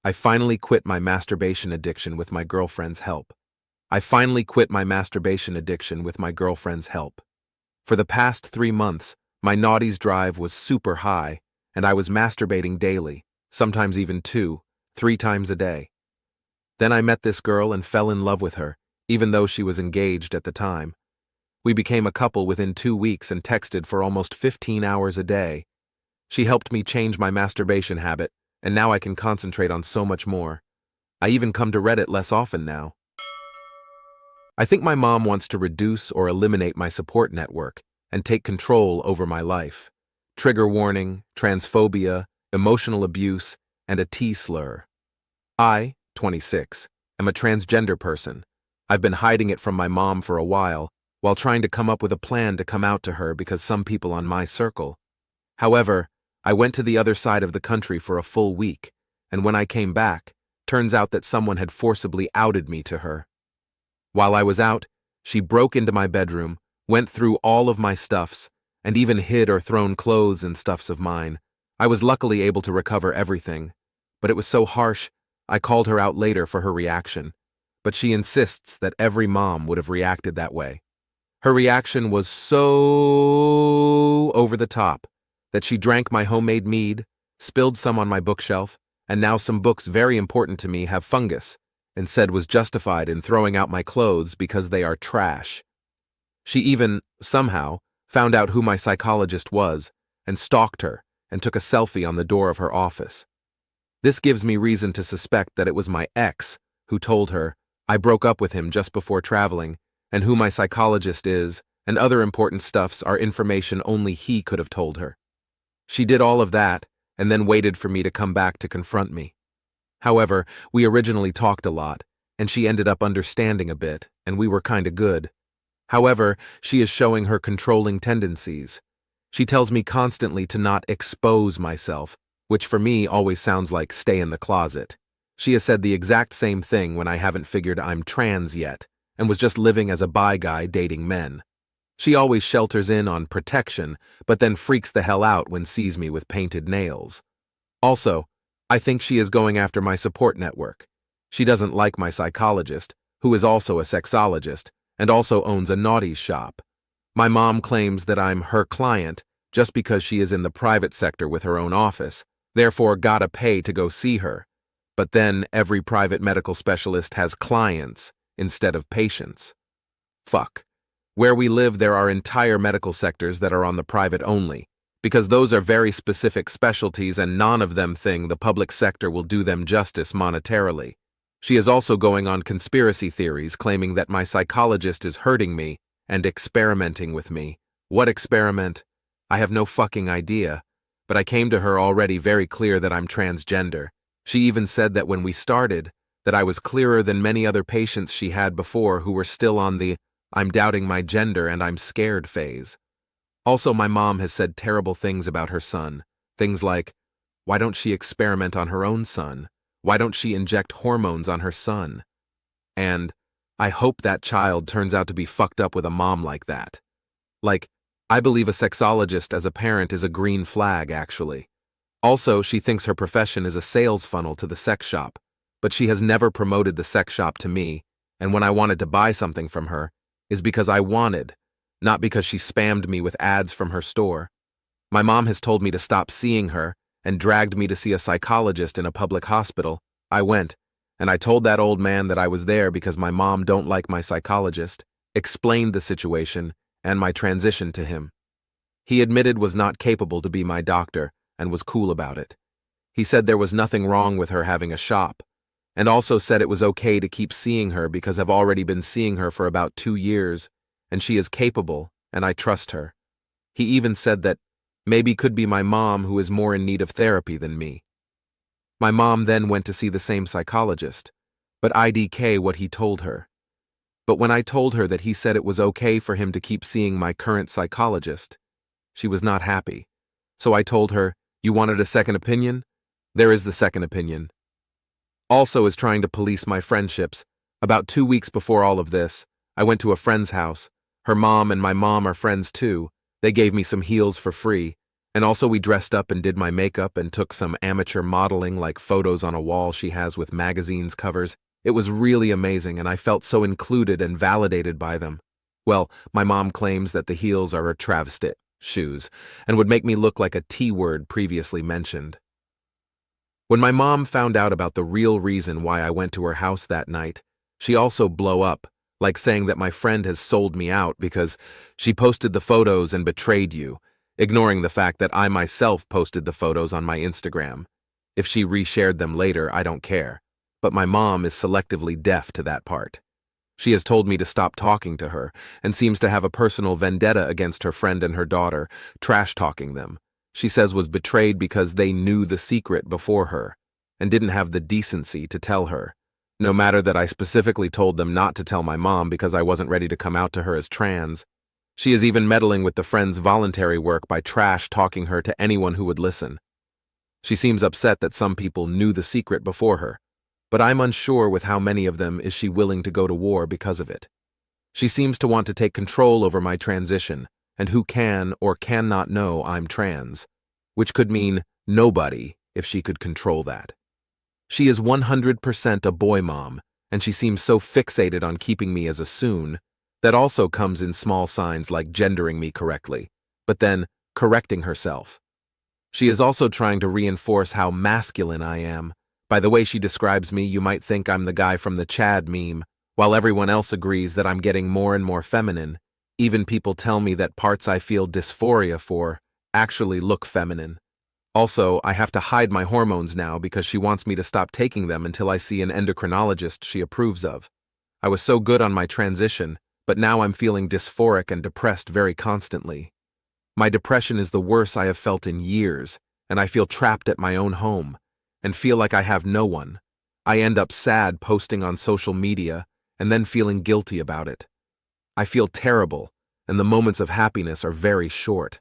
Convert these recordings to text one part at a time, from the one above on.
I finally quit my masturbation addiction with my girlfriend's help. I finally quit my masturbation addiction with my girlfriend's help. For the past 3 months, my naughties drive was super high, and I was masturbating daily, sometimes even 2, 3 times a day. Then I met this girl and fell in love with her, even though she was engaged at the time. We became a couple within 2 weeks and texted for almost 15 hours a day. She helped me change my masturbation habit, and now I can concentrate on so much more. I even come to Reddit less often now. I think my mom wants to reduce or eliminate my support network and take control over my life. Trigger warning, transphobia, emotional abuse, and a T-slur. I, 26, am a transgender person. I've been hiding it from my mom for a while trying to come up with a plan to come out to her because some people on my circle. However, I went to the other side of the country for a full week, and when I came back, turns out that someone had forcibly outed me to her. While I was out, she broke into my bedroom, went through all of my stuffs, and even hid or thrown clothes and stuffs of mine. I was luckily able to recover everything, but it was so harsh, I called her out later for her reaction, but she insists that every mom would have reacted that way. Her reaction was so over the top that she drank my homemade mead, spilled some on my bookshelf, and now some books very important to me have fungus, and said was justified in throwing out my clothes because they are trash. She even, somehow, found out who my psychologist was, and stalked her, and took a selfie on the door of her office. This gives me reason to suspect that it was my ex who told her I broke up with him just before traveling, and who my psychologist is, and other important stuffs are information only he could have told her. She did all of that, and then waited for me to come back to confront me. However, we originally talked a lot, and she ended up understanding a bit, and we were kinda good. However, she is showing her controlling tendencies. She tells me constantly to not expose myself, which for me always sounds like stay in the closet. She has said the exact same thing when I haven't figured I'm trans yet, and was just living as a bi guy dating men. She always shelters in on protection, but then freaks the hell out when sees me with painted nails. Also, I think she is going after my support network. She doesn't like my psychologist, who is also a sexologist, and also owns a naughties shop. My mom claims that I'm her client just because she is in the private sector with her own office, therefore gotta pay to go see her. But then every private medical specialist has clients instead of patients. Fuck. Where we live, there are entire medical sectors that are on the private only, because those are very specific specialties and none of them think the public sector will do them justice monetarily. She is also going on conspiracy theories claiming that my psychologist is hurting me and experimenting with me. What experiment? I have no fucking idea, but I came to her already very clear that I'm transgender. She even said that when we started, that I was clearer than many other patients she had before who were still on the I'm doubting my gender and I'm scared phase. Also, my mom has said terrible things about her son. Things like, why don't she experiment on her own son? Why don't she inject hormones on her son? And, I hope that child turns out to be fucked up with a mom like that. Like, I believe a sexologist as a parent is a green flag, actually. Also, she thinks her profession is a sales funnel to the sex shop, but she has never promoted the sex shop to me, and when I wanted to buy something from her, is because I wanted, not because she spammed me with ads from her store. My mom has told me to stop seeing her and dragged me to see a psychologist in a public hospital. I went, and I told that old man that I was there because my mom don't like my psychologist, explained the situation and my transition to him. He admitted was not capable to be my doctor and was cool about it. He said there was nothing wrong with her having a shop, and also said it was okay to keep seeing her because I've already been seeing her for about 2 years, and she is capable, and I trust her. He even said that maybe could be my mom who is more in need of therapy than me. My mom then went to see the same psychologist, but IDK what he told her. But when I told her that he said it was okay for him to keep seeing my current psychologist, she was not happy. So I told her, you wanted a second opinion? There is the second opinion. Also is trying to police my friendships. About 2 weeks before all of this, I went to a friend's house. Her mom and my mom are friends too. They gave me some heels for free, And also we dressed up and did my makeup and took some amateur modeling like photos on a wall she has with magazines covers. It was really amazing and I felt so included and validated by them. Well, my mom claims that the heels are a travesty, shoes, and would make me look like a T-word previously mentioned. When my mom found out about the real reason why I went to her house that night, she also blew up, like saying that my friend has sold me out because she posted the photos and betrayed you, ignoring the fact that I myself posted the photos on my Instagram. If she reshared them later, I don't care. But my mom is selectively deaf to that part. She has told me to stop talking to her and seems to have a personal vendetta against her friend and her daughter, trash-talking them. She says was betrayed because they knew the secret before her and didn't have the decency to tell her. No matter that I specifically told them not to tell my mom because I wasn't ready to come out to her as trans. She is even meddling with the friend's voluntary work by trash-talking her to anyone who would listen. She seems upset that some people knew the secret before her, but I'm unsure with how many of them is she willing to go to war because of it. She seems to want to take control over my transition and who can or cannot know I'm trans, which could mean nobody if she could control that. She is 100% a boy mom, and she seems so fixated on keeping me as a soon. That also comes in small signs like gendering me correctly, but then correcting herself. She is also trying to reinforce how masculine I am. By the way she describes me, you might think I'm the guy from the Chad meme, while everyone else agrees that I'm getting more and more feminine. Even people tell me that parts I feel dysphoria for actually look feminine. Also, I have to hide my hormones now because she wants me to stop taking them until I see an endocrinologist she approves of. I was so good on my transition, but now I'm feeling dysphoric and depressed very constantly. My depression is the worst I have felt in years, and I feel trapped at my own home, and feel like I have no one. I end up sad posting on social media, and then feeling guilty about it. I feel terrible, and the moments of happiness are very short.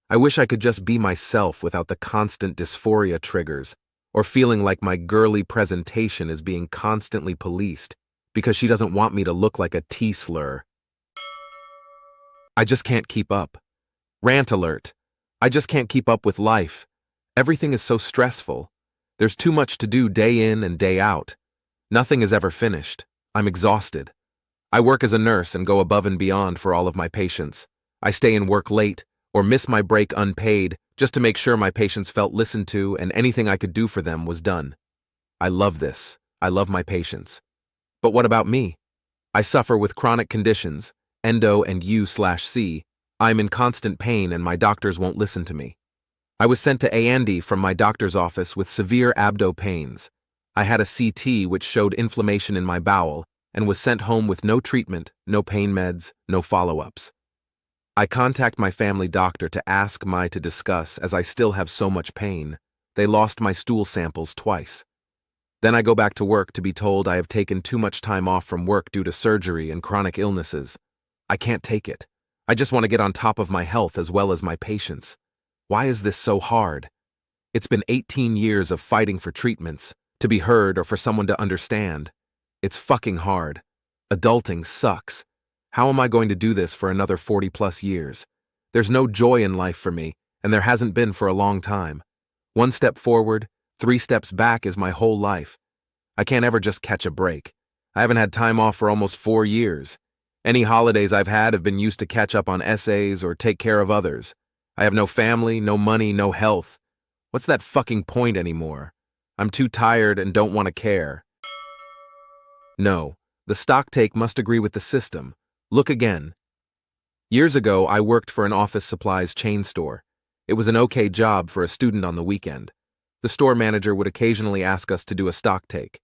I wish I could just be myself without the constant dysphoria triggers, or feeling like my girly presentation is being constantly policed because she doesn't want me to look like a T-slur. I just can't keep up. Rant alert. I just can't keep up with life. Everything is so stressful. There's too much to do day in and day out. Nothing is ever finished. I'm exhausted. I work as a nurse and go above and beyond for all of my patients. I stay in work late or miss my break unpaid just to make sure my patients felt listened to and anything I could do for them was done. I love this. I love my patients. But what about me? I suffer with chronic conditions, endo and U/C. I'm in constant pain and my doctors won't listen to me. I was sent to A&E from my doctor's office with severe abdo pains. I had a CT which showed inflammation in my bowel and was sent home with no treatment, no pain meds, no follow-ups. I contact my family doctor to ask to discuss as I still have so much pain. They lost my stool samples twice. Then I go back to work to be told I have taken too much time off from work due to surgery and chronic illnesses. I can't take it. I just want to get on top of my health as well as my patients. Why is this so hard? It's been 18 years of fighting for treatments, to be heard or for someone to understand. It's fucking hard. Adulting sucks. How am I going to do this for another 40+ years? There's no joy in life for me, and there hasn't been for a long time. 1 step forward, 3 steps back is my whole life. I can't ever just catch a break. I haven't had time off for almost 4 years. Any holidays I've had have been used to catch up on essays or take care of others. I have no family, no money, no health. What's that fucking point anymore? I'm too tired and don't want to care. No, the stock take must agree with the system. Look again. Years ago, I worked for an office supplies chain store. It was an okay job for a student on the weekend. The store manager would occasionally ask us to do a stock take.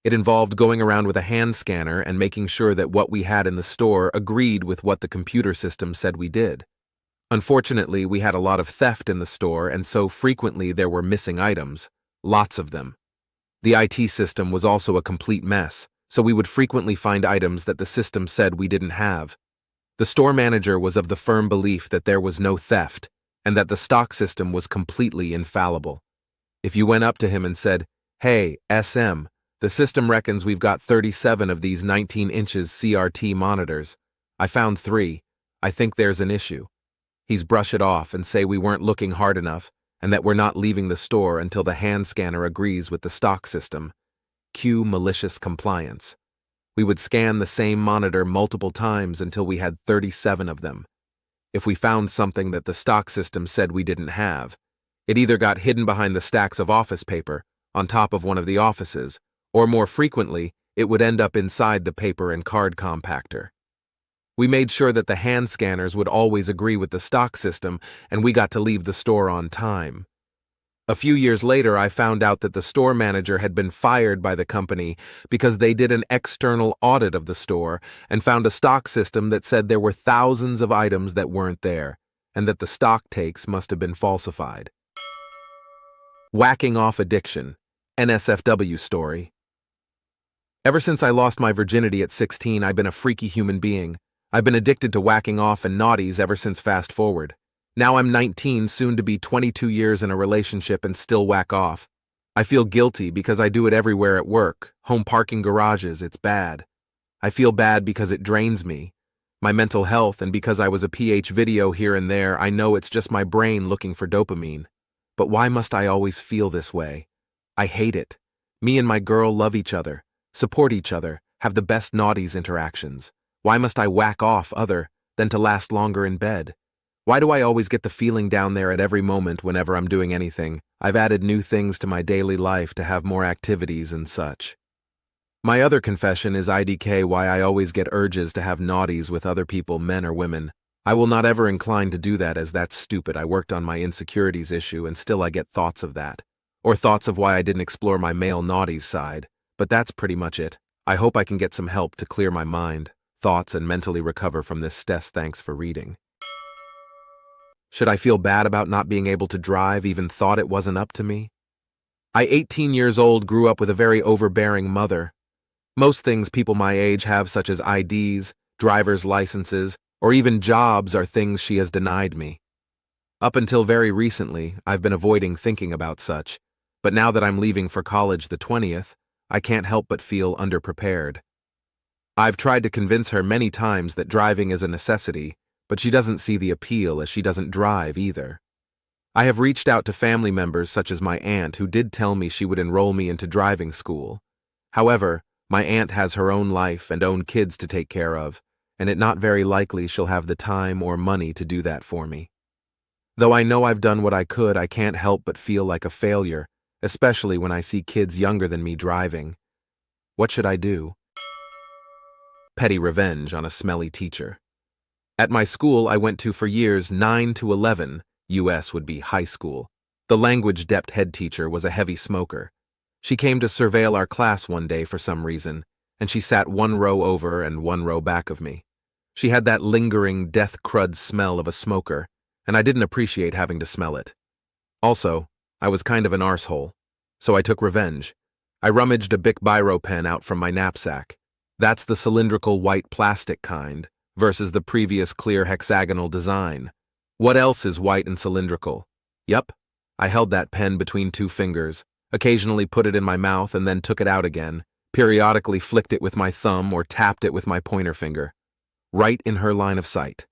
It involved going around with a hand scanner and making sure that what we had in the store agreed with what the computer system said we did. Unfortunately, we had a lot of theft in the store, and so frequently there were missing items, lots of them. The IT system was also a complete mess, so we would frequently find items that the system said we didn't have. The store manager was of the firm belief that there was no theft, and that the stock system was completely infallible. If you went up to him and said, "Hey, SM, the system reckons we've got 37 of these 19 inches CRT monitors. I found 3. I think there's an issue." He's brush it off and say we weren't looking hard enough and that we're not leaving the store until the hand scanner agrees with the stock system. Cue malicious compliance. We would scan the same monitor multiple times until we had 37 of them. If we found something that the stock system said we didn't have, it either got hidden behind the stacks of office paper on top of one of the offices, or more frequently, it would end up inside the paper and card compactor. We made sure that the hand scanners would always agree with the stock system, and we got to leave the store on time. A few years later, I found out that the store manager had been fired by the company because they did an external audit of the store and found a stock system that said there were thousands of items that weren't there, and that the stock takes must have been falsified. Whacking off addiction. NSFW story. Ever since I lost my virginity at 16, I've been a freaky human being. I've been addicted to whacking off and naughties ever since fast forward. Now I'm 19, soon to be 22 years in a relationship and still whack off. I feel guilty because I do it everywhere at work, home parking garages, it's bad. I feel bad because it drains me, my mental health, and because I was a PH video here and there, I know it's just my brain looking for dopamine. But why must I always feel this way? I hate it. Me and my girl love each other, support each other, have the best naughties interactions. Why must I whack off other than to last longer in bed? Why do I always get the feeling down there at every moment whenever I'm doing anything? I've added new things to my daily life to have more activities and such. My other confession is IDK why I always get urges to have naughties with other people, men or women. I will not ever incline to do that as that's stupid. I worked on my insecurities issue and still I get thoughts of that. Or thoughts of why I didn't explore my male naughties side. But that's pretty much it. I hope I can get some help to clear my mind, thoughts, and mentally recover from this stress. Thanks for reading. Should I feel bad about not being able to drive, even thought it wasn't up to me? I, 18 years old, grew up with a very overbearing mother. Most things people my age have, such as IDs, driver's licenses, or even jobs, are things she has denied me. Up until very recently, I've been avoiding thinking about such, but now that I'm leaving for college the 20th, I can't help but feel underprepared. I've tried to convince her many times that driving is a necessity, but she doesn't see the appeal as she doesn't drive either. I have reached out to family members such as my aunt who did tell me she would enroll me into driving school. However, my aunt has her own life and own kids to take care of, and it's not very likely she'll have the time or money to do that for me. Though I know I've done what I could, I can't help but feel like a failure, especially when I see kids younger than me driving. What should I do? Petty revenge on a smelly teacher. At my school I went to for years, 9 to 11, US would be high school. The language-depth head teacher was a heavy smoker. She came to surveil our class one day for some reason, and she sat one row over and one row back of me. She had that lingering death crud smell of a smoker, and I didn't appreciate having to smell it. Also, I was kind of an arsehole, so I took revenge. I rummaged a Bic Biro pen out from my knapsack. That's the cylindrical white plastic kind, versus the previous clear hexagonal design. What else is white and cylindrical? Yup, I held that pen between two fingers, occasionally put it in my mouth and then took it out again, periodically flicked it with my thumb or tapped it with my pointer finger. Right in her line of sight.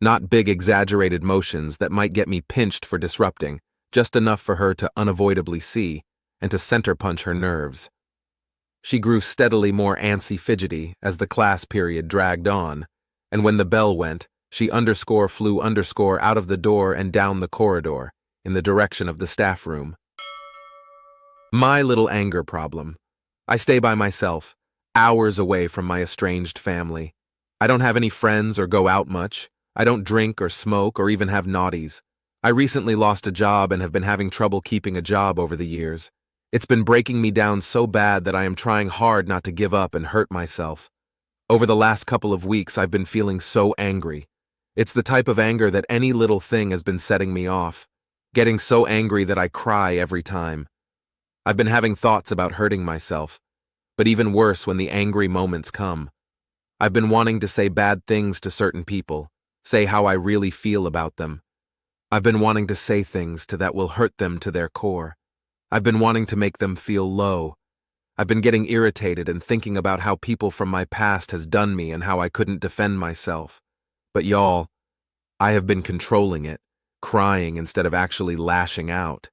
Not big exaggerated motions that might get me pinched for disrupting, just enough for her to unavoidably see and to center punch her nerves. She grew steadily more antsy fidgety as the class period dragged on, and when the bell went, she flew out of the door and down the corridor, in the direction of the staff room. My little anger problem. I stay by myself, hours away from my estranged family. I don't have any friends or go out much. I don't drink or smoke or even have naughties. I recently lost a job and have been having trouble keeping a job over the years. It's been breaking me down so bad that I am trying hard not to give up and hurt myself. Over the last couple of weeks, I've been feeling so angry. It's the type of anger that any little thing has been setting me off, getting so angry that I cry every time. I've been having thoughts about hurting myself, but even worse when the angry moments come. I've been wanting to say bad things to certain people, say how I really feel about them. I've been wanting to say things that will hurt them to their core. I've been wanting to make them feel low. I've been getting irritated and thinking about how people from my past has done me and how I couldn't defend myself. But y'all, I have been controlling it, crying instead of actually lashing out.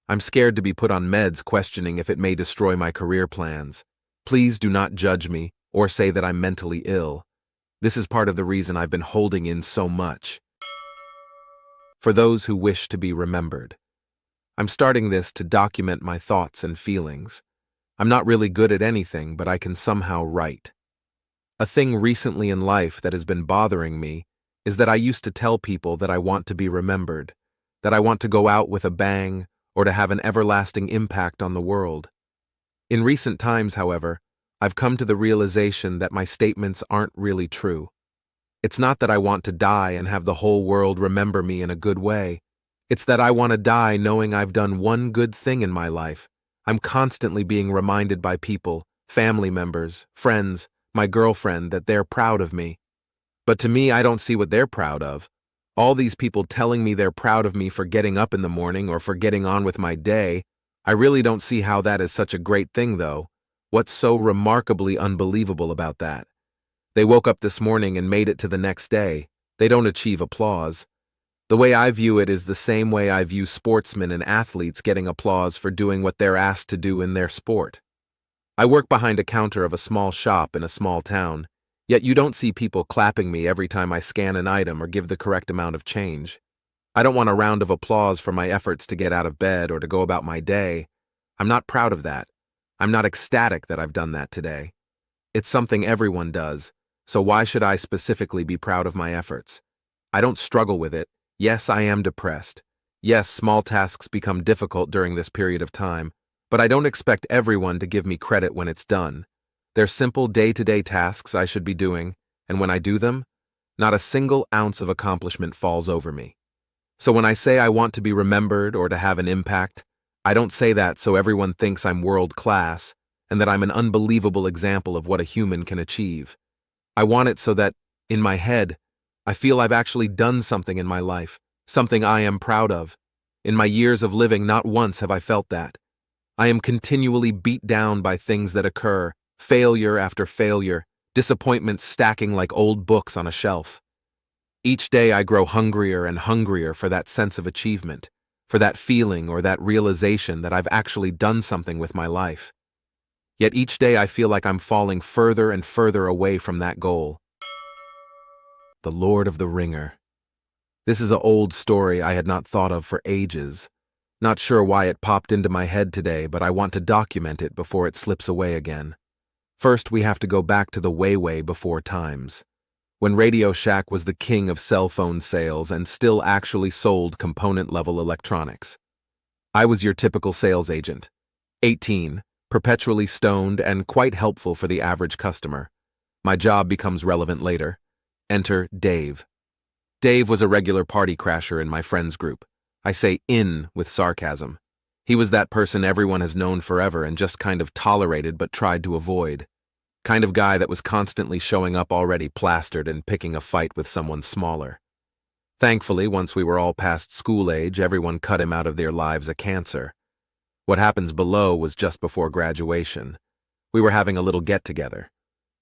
I'm scared to be put on meds, questioning if it may destroy my career plans. Please do not judge me or say that I'm mentally ill. This is part of the reason I've been holding in so much. For those who wish to be remembered. I'm starting this to document my thoughts and feelings. I'm not really good at anything, but I can somehow write. A thing recently in life that has been bothering me is that I used to tell people that I want to be remembered, that I want to go out with a bang, or to have an everlasting impact on the world. In recent times, however, I've come to the realization that my statements aren't really true. It's not that I want to die and have the whole world remember me in a good way. It's that I want to die knowing I've done one good thing in my life. I'm constantly being reminded by people, family members, friends, my girlfriend, that they're proud of me. But to me, I don't see what they're proud of. All these people telling me they're proud of me for getting up in the morning or for getting on with my day, I really don't see how that is such a great thing, though. What's so remarkably unbelievable about that? They woke up this morning and made it to the next day. They don't achieve applause. The way I view it is the same way I view sportsmen and athletes getting applause for doing what they're asked to do in their sport. I work behind a counter of a small shop in a small town, yet you don't see people clapping me every time I scan an item or give the correct amount of change. I don't want a round of applause for my efforts to get out of bed or to go about my day. I'm not proud of that. I'm not ecstatic that I've done that today. It's something everyone does, so why should I specifically be proud of my efforts? I don't struggle with it. Yes, I am depressed. Yes, small tasks become difficult during this period of time, but I don't expect everyone to give me credit when it's done. They're simple day-to-day tasks I should be doing, and when I do them, not a single ounce of accomplishment falls over me. So when I say I want to be remembered or to have an impact, I don't say that so everyone thinks I'm world-class and that I'm an unbelievable example of what a human can achieve. I want it so that, in my head, I feel I've actually done something in my life, something I am proud of. In my years of living, not once have I felt that. I am continually beat down by things that occur, failure after failure, disappointments stacking like old books on a shelf. Each day I grow hungrier and hungrier for that sense of achievement, for that feeling or that realization that I've actually done something with my life. Yet each day I feel like I'm falling further and further away from that goal. The Lord of the Ringer. This is an old story I had not thought of for ages. Not sure why it popped into my head today, but I want to document it before it slips away again. First, we have to go back to the way before times, when Radio Shack was the king of cell phone sales and still actually sold component-level electronics. I was your typical sales agent, 18, perpetually stoned and quite helpful for the average customer. My job becomes relevant later. Enter Dave. Dave was a regular party crasher in my friends group. I say in with sarcasm. He was that person everyone has known forever and just kind of tolerated but tried to avoid. Kind of guy that was constantly showing up already plastered and picking a fight with someone smaller. Thankfully, once we were all past school age, everyone cut him out of their lives a cancer. What happens below was just before graduation. We were having a little get-together.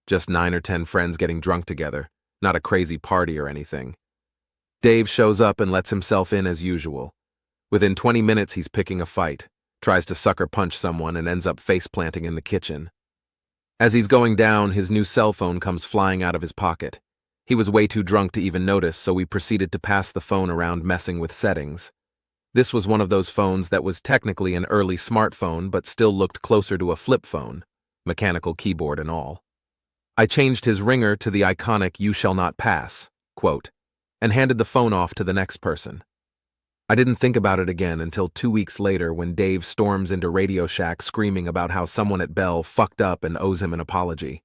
Just 9 or 10 friends getting drunk together, not a crazy party or anything. Dave shows up and lets himself in as usual. Within 20 minutes, he's picking a fight, tries to sucker punch someone and ends up face-planting in the kitchen. As he's going down, his new cell phone comes flying out of his pocket. He was way too drunk to even notice, so we proceeded to pass the phone around messing with settings. This was one of those phones that was technically an early smartphone but still looked closer to a flip phone, mechanical keyboard and all. I changed his ringer to the iconic "You shall not pass" quote, and handed the phone off to the next person. I didn't think about it again until 2 weeks later when Dave storms into Radio Shack screaming about how someone at Bell fucked up and owes him an apology.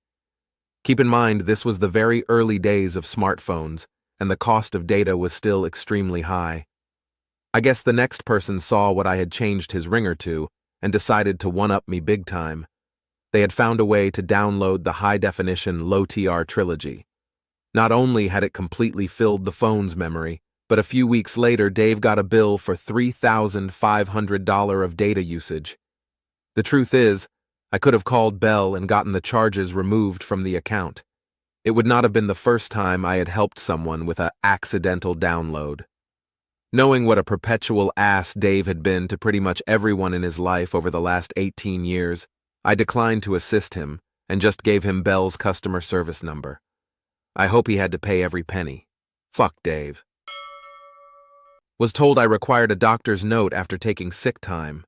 Keep in mind, this was the very early days of smartphones, and the cost of data was still extremely high. I guess the next person saw what I had changed his ringer to and decided to one-up me big time. They had found a way to download the high-definition low-TR trilogy. Not only had it completely filled the phone's memory, but a few weeks later, Dave got a bill for $3,500 of data usage. The truth is, I could have called Bell and gotten the charges removed from the account. It would not have been the first time I had helped someone with an accidental download. Knowing what a perpetual ass Dave had been to pretty much everyone in his life over the last 18 years, I declined to assist him and just gave him Bell's customer service number. I hope he had to pay every penny. Fuck Dave. Was told I required a doctor's note after taking sick time.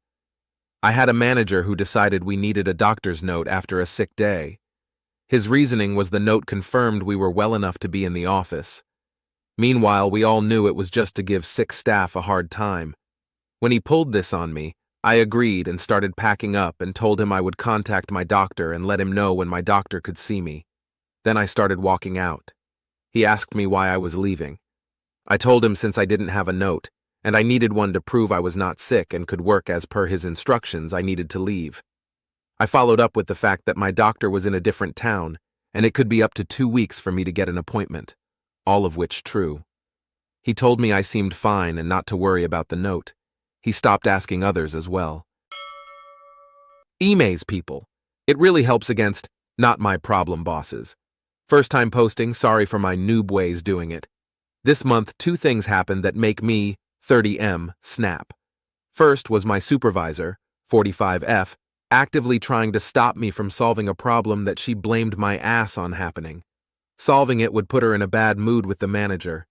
I had a manager who decided we needed a doctor's note after a sick day. His reasoning was the note confirmed we were well enough to be in the office. Meanwhile, we all knew it was just to give sick staff a hard time. When he pulled this on me, I agreed and started packing up and told him I would contact my doctor and let him know when my doctor could see me. Then I started walking out. He asked me why I was leaving. I told him since I didn't have a note, and I needed one to prove I was not sick and could work as per his instructions, I needed to leave. I followed up with the fact that my doctor was in a different town, and it could be up to 2 weeks for me to get an appointment, all of which true. He told me I seemed fine and not to worry about the note. He stopped asking others as well. Emails, people. It really helps against not my problem bosses. First time posting, sorry for my noob ways doing it. This month, 2 things happened that make me, 30M, snap. First was my supervisor, 45F, actively trying to stop me from solving a problem that she blamed my ass on happening. Solving it would put her in a bad mood with the manager.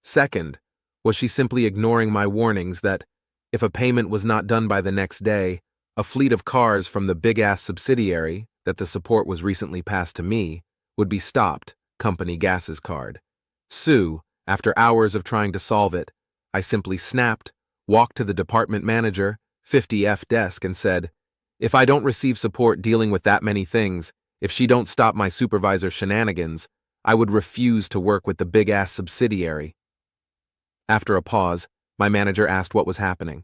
Second, was she simply ignoring my warnings that, if a payment was not done by the next day, a fleet of cars from the big-ass subsidiary that the support was recently passed to me would be stopped, company gases card. Sue, after hours of trying to solve it, I simply snapped, walked to the department manager, 50F desk, and said, if I don't receive support dealing with that many things, if she don't stop my supervisor's shenanigans, I would refuse to work with the big-ass subsidiary. After a pause, my manager asked what was happening.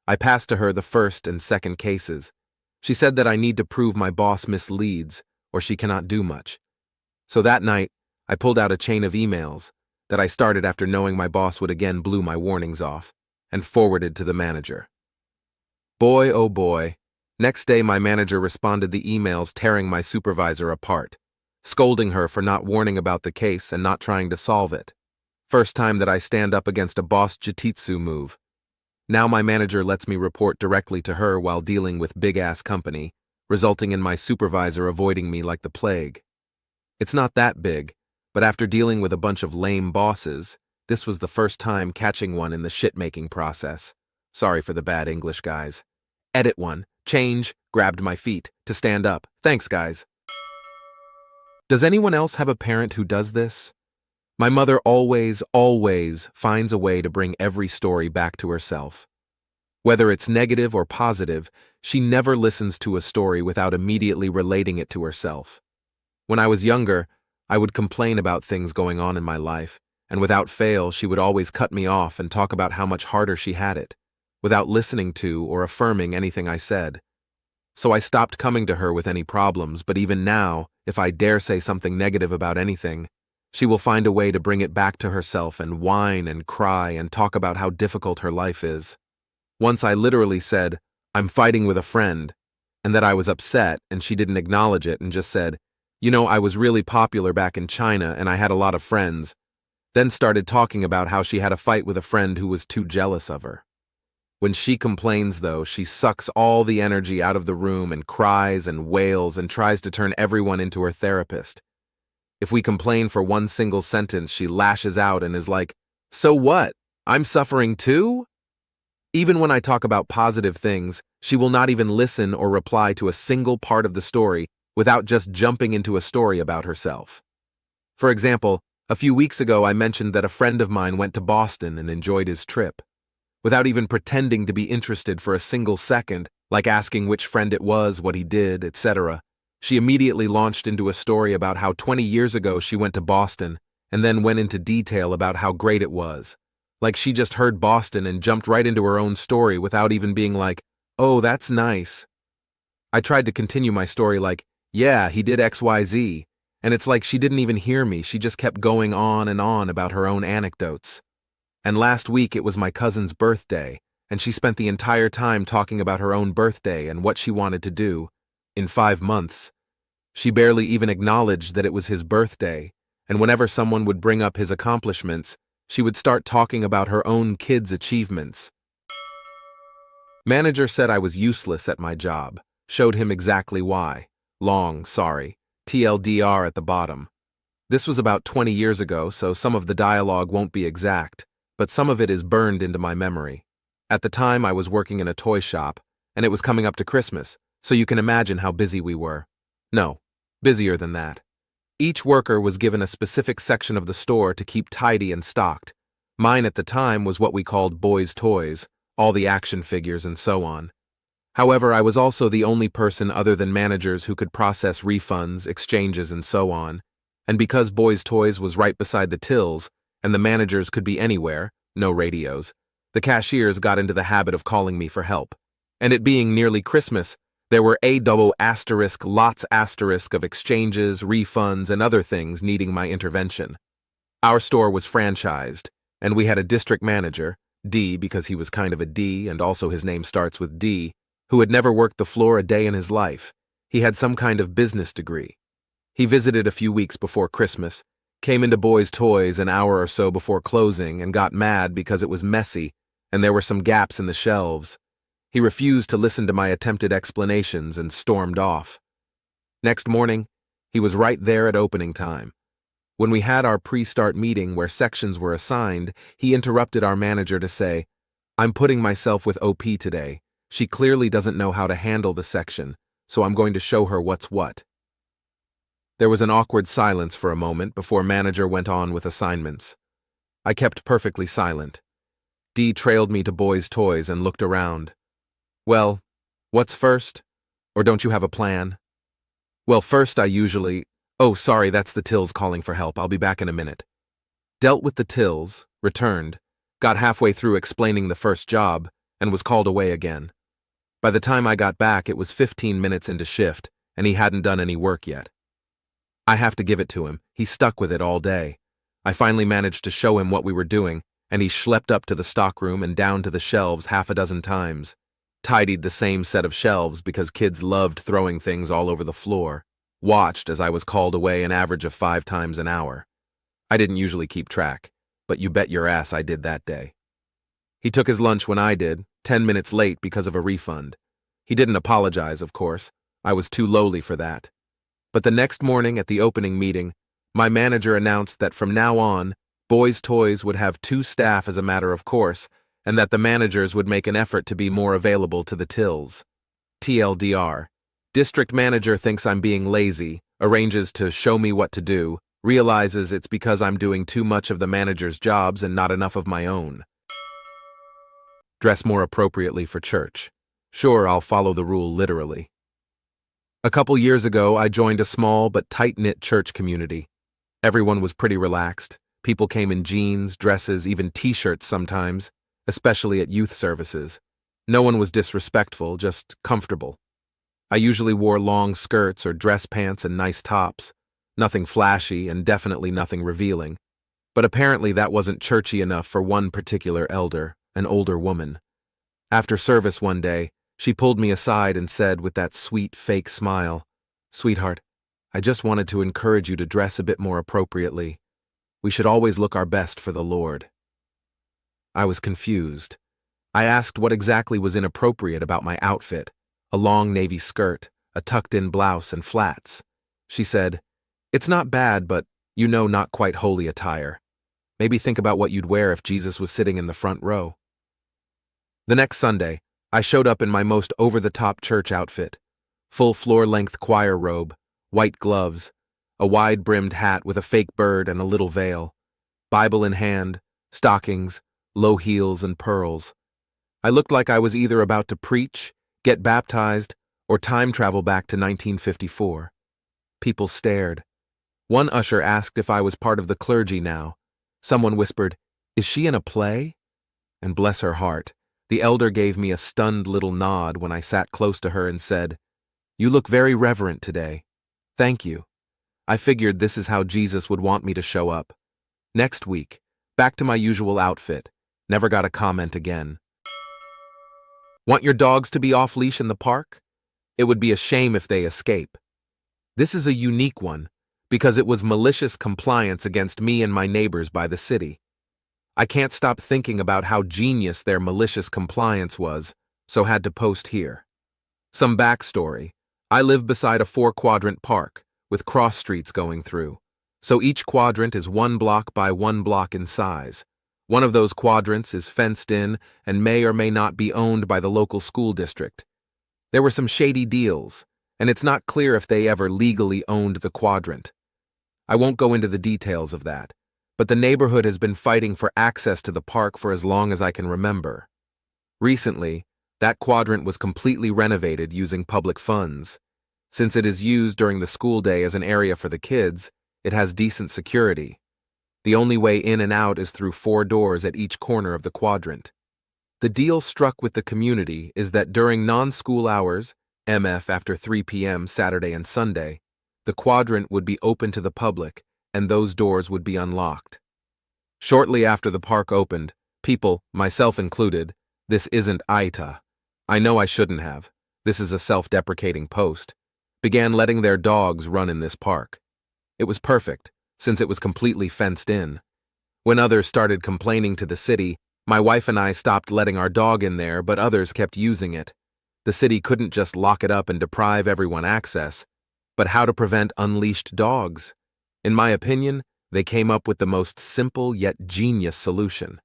I passed to her the first and second cases. She said that I need to prove my boss misleads, or she cannot do much. So that night, I pulled out a chain of emails that I started after knowing my boss would again blew my warnings off, and forwarded to the manager. Boy, oh boy. Next day, my manager responded the emails tearing my supervisor apart, scolding her for not warning about the case and not trying to solve it. First time that I stand up against a boss jititsu move. Now my manager lets me report directly to her while dealing with big-ass company, resulting in my supervisor avoiding me like the plague. It's not that big, but after dealing with a bunch of lame bosses, this was the first time catching one in the shit-making process. Sorry for the bad English, guys. Edit one. Change, grabbed my feet, to stand up. Thanks, guys. Does anyone else have a parent who does this? My mother always finds a way to bring every story back to herself. Whether it's negative or positive, she never listens to a story without immediately relating it to herself. When I was younger, I would complain about things going on in my life, and without fail, she would always cut me off and talk about how much harder she had it, without listening to or affirming anything I said. So I stopped coming to her with any problems, but even now, if I dare say something negative about anything, she will find a way to bring it back to herself and whine and cry and talk about how difficult her life is. Once I literally said, I'm fighting with a friend, and that I was upset, and she didn't acknowledge it and just said, I was really popular back in China and I had a lot of friends, then started talking about how she had a fight with a friend who was too jealous of her. When she complains, though, she sucks all the energy out of the room and cries and wails and tries to turn everyone into her therapist. If we complain for one single sentence, she lashes out and is like, so what? I'm suffering too? Even when I talk about positive things, she will not even listen or reply to a single part of the story without just jumping into a story about herself. For example, a few weeks ago I mentioned that a friend of mine went to Boston and enjoyed his trip. Without even pretending to be interested for a single second, like asking which friend it was, what he did, etc., she immediately launched into a story about how 20 years ago she went to Boston, and then went into detail about how great it was. Like she just heard Boston and jumped right into her own story without even being like, oh, that's nice. I tried to continue my story like, yeah, he did XYZ, and it's like she didn't even hear me, she just kept going on and on about her own anecdotes. And last week it was my cousin's birthday, and she spent the entire time talking about her own birthday and what she wanted to do, in 5 months, She barely even acknowledged that it was his birthday, and whenever someone would bring up his accomplishments, she would start talking about her own kids' achievements. Manager said I was useless at my job, showed him exactly why. Long, sorry, TLDR at the bottom. This was about 20 years ago, so some of the dialogue won't be exact, but some of it is burned into my memory. At the time, I was working in a toy shop, and it was coming up to Christmas, so you can imagine how busy we were. No, busier than that. Each worker was given a specific section of the store to keep tidy and stocked. Mine at the time was what we called boys' toys, all the action figures and so on. However, I was also the only person other than managers who could process refunds, exchanges, and so on. And because Boys' Toys was right beside the tills, and the managers could be anywhere, no radios, the cashiers got into the habit of calling me for help. And it being nearly Christmas, there were lots of exchanges, refunds, and other things needing my intervention. Our store was franchised, and we had a district manager, D because he was kind of a D and also his name starts with D, who had never worked the floor a day in his life. He had some kind of business degree. He visited a few weeks before Christmas, came into Boys' Toys an hour or so before closing and got mad because it was messy and there were some gaps in the shelves. He refused to listen to my attempted explanations and stormed off. Next morning, he was right there at opening time. When we had our pre-start meeting where sections were assigned, he interrupted our manager to say, "I'm putting myself with OP today. She clearly doesn't know how to handle the section, so I'm going to show her what's what." There was an awkward silence for a moment before manager went on with assignments. I kept perfectly silent. D trailed me to Boys' Toys and looked around. "Well, what's first? Or don't you have a plan?" "Well, first I usually— Oh, sorry, that's the tills calling for help. I'll be back in a minute." Dealt with the tills, returned, got halfway through explaining the first job, and was called away again. By the time I got back, it was 15 minutes into shift, and he hadn't done any work yet. I have to give it to him. He stuck with it all day. I finally managed to show him what we were doing, and he schlepped up to the stockroom and down to the shelves half a dozen times. Tidied the same set of shelves because kids loved throwing things all over the floor. Watched as I was called away an average of 5 times an hour. I didn't usually keep track, but you bet your ass I did that day. He took his lunch when I did, 10 minutes late because of a refund. He didn't apologize, of course. I was too lowly for that. But the next morning at the opening meeting, my manager announced that from now on, Boys' Toys would have 2 staff as a matter of course, and that the managers would make an effort to be more available to the tills. TLDR. District manager thinks I'm being lazy, arranges to show me what to do, realizes it's because I'm doing too much of the manager's jobs and not enough of my own. Dress more appropriately for church. Sure, I'll follow the rule literally. A couple years ago, I joined a small but tight-knit church community. Everyone was pretty relaxed. People came in jeans, dresses, even t-shirts sometimes, especially at youth services. No one was disrespectful, just comfortable. I usually wore long skirts or dress pants and nice tops. Nothing flashy and definitely nothing revealing. But apparently that wasn't churchy enough for one particular elder, an older woman. After service one day, she pulled me aside and said with that sweet fake smile, "Sweetheart, I just wanted to encourage you to dress a bit more appropriately. We should always look our best for the Lord." I was confused. I asked what exactly was inappropriate about my outfit. A long navy skirt, a tucked-in blouse, and flats. She said, "It's not bad, but, not quite holy attire. Maybe think about what you'd wear if Jesus was sitting in the front row." The next Sunday, I showed up in my most over-the-top church outfit. Full floor-length choir robe, white gloves, a wide-brimmed hat with a fake bird and a little veil, Bible in hand, stockings, low heels, and pearls. I looked like I was either about to preach, get baptized, or time travel back to 1954. People stared. One usher asked if I was part of the clergy now. Someone whispered, "Is she in a play?" And bless her heart, the elder gave me a stunned little nod when I sat close to her and said, "You look very reverent today. Thank you." I figured this is how Jesus would want me to show up. Next week, back to my usual outfit. Never got a comment again. Want your dogs to be off-leash in the park? It would be a shame if they escape. This is a unique one, because it was malicious compliance against me and my neighbors by the city. I can't stop thinking about how genius their malicious compliance was, so had to post here. Some backstory. I live beside a 4-quadrant park, with cross streets going through. So each quadrant is 1 block by 1 block in size. One of those quadrants is fenced in and may or may not be owned by the local school district. There were some shady deals, and it's not clear if they ever legally owned the quadrant. I won't go into the details of that, but the neighborhood has been fighting for access to the park for as long as I can remember. Recently, that quadrant was completely renovated using public funds. Since it is used during the school day as an area for the kids, it has decent security. The only way in and out is through 4 doors at each corner of the quadrant. The deal struck with the community is that during non-school hours, MF after 3 p.m. Saturday and Sunday, the quadrant would be open to the public and those doors would be unlocked. Shortly after the park opened, people, myself included, this isn't Aita. I know I shouldn't have. This is a self-deprecating post. Began letting their dogs run in this park. It was perfect, since it was completely fenced in. When others started complaining to the city, my wife and I stopped letting our dog in there, but others kept using it. The city couldn't just lock it up and deprive everyone access. But how to prevent unleashed dogs? In my opinion, they came up with the most simple yet genius solution.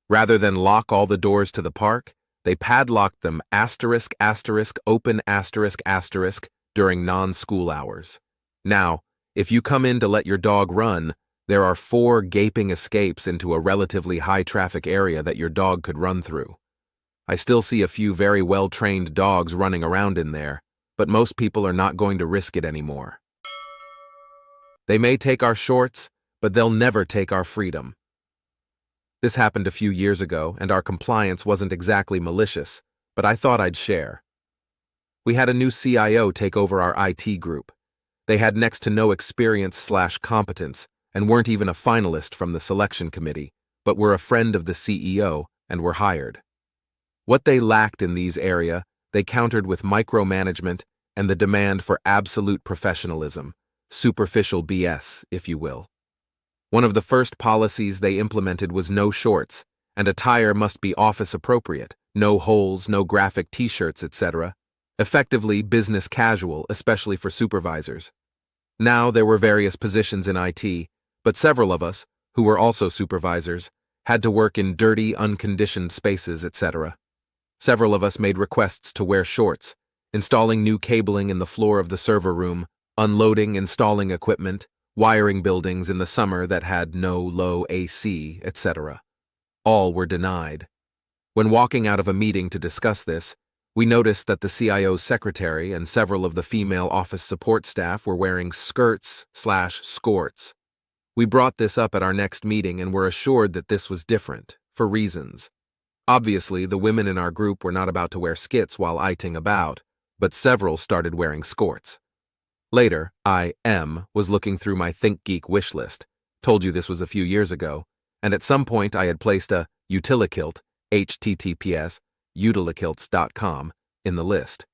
Rather than lock all the doors to the park, they padlocked them open during non-school hours. Now, if you come in to let your dog run, there are 4 gaping escapes into a relatively high-traffic area that your dog could run through. I still see a few very well-trained dogs running around in there, but most people are not going to risk it anymore. They may take our shorts, but they'll never take our freedom. This happened a few years ago, and our compliance wasn't exactly malicious, but I thought I'd share. We had a new CIO take over our IT group. They had next to no experience/competence and weren't even a finalist from the selection committee, but were a friend of the CEO and were hired. What they lacked in these areas, they countered with micromanagement and the demand for absolute professionalism, superficial BS, if you will. One of the first policies they implemented was no shorts, and attire must be office appropriate, no holes, no graphic t-shirts, etc. Effectively business casual, especially for supervisors. Now there were various positions in IT, but several of us, who were also supervisors, had to work in dirty, unconditioned spaces, etc. Several of us made requests to wear shorts, installing new cabling in the floor of the server room, unloading, installing equipment, wiring buildings in the summer that had no low AC, etc. All were denied. When walking out of a meeting to discuss this, we noticed that the CIO's secretary and several of the female office support staff were wearing skirts/skorts. We brought this up at our next meeting and were assured that this was different, for reasons. Obviously, the women in our group were not about to wear skits while iting about, but several started wearing skorts. Later, I was looking through my ThinkGeek wish list, told you this was a few years ago, and at some point I had placed a utilikilt, https://utilikilts.com, in the list.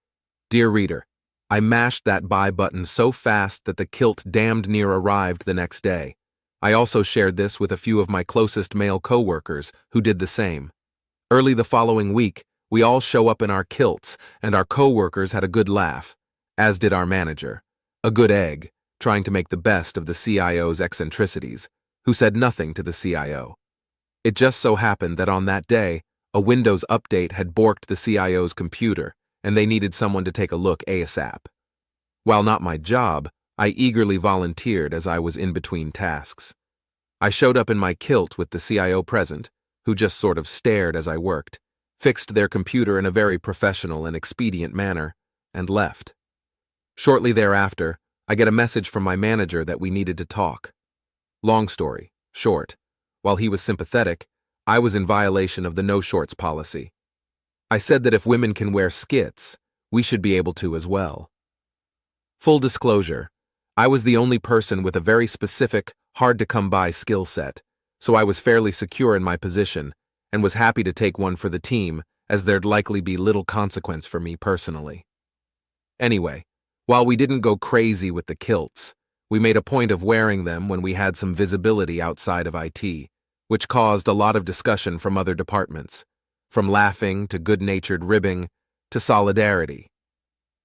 Dear reader, I mashed that buy button so fast that the kilt damned near arrived the next day. I also shared this with a few of my closest male co-workers who did the same. Early the following week, we all show up in our kilts, and our co-workers had a good laugh, as did our manager. A good egg, trying to make the best of the CIO's eccentricities, who said nothing to the CIO. It just so happened that on that day, a Windows update had borked the CIO's computer, and they needed someone to take a look ASAP. While not my job, I eagerly volunteered as I was in between tasks. I showed up in my kilt with the CIO present, who just sort of stared as I worked, fixed their computer in a very professional and expedient manner, and left. Shortly thereafter, I get a message from my manager that we needed to talk. Long story short, while he was sympathetic, I was in violation of the no shorts policy. I said that if women can wear skits, we should be able to as well. Full disclosure, I was the only person with a very specific, hard-to-come-by skill set, so I was fairly secure in my position and was happy to take one for the team, as there'd likely be little consequence for me personally. Anyway, While we didn't go crazy with the kilts, we made a point of wearing them when we had some visibility outside of IT, which caused a lot of discussion from other departments, from laughing to good-natured ribbing to solidarity.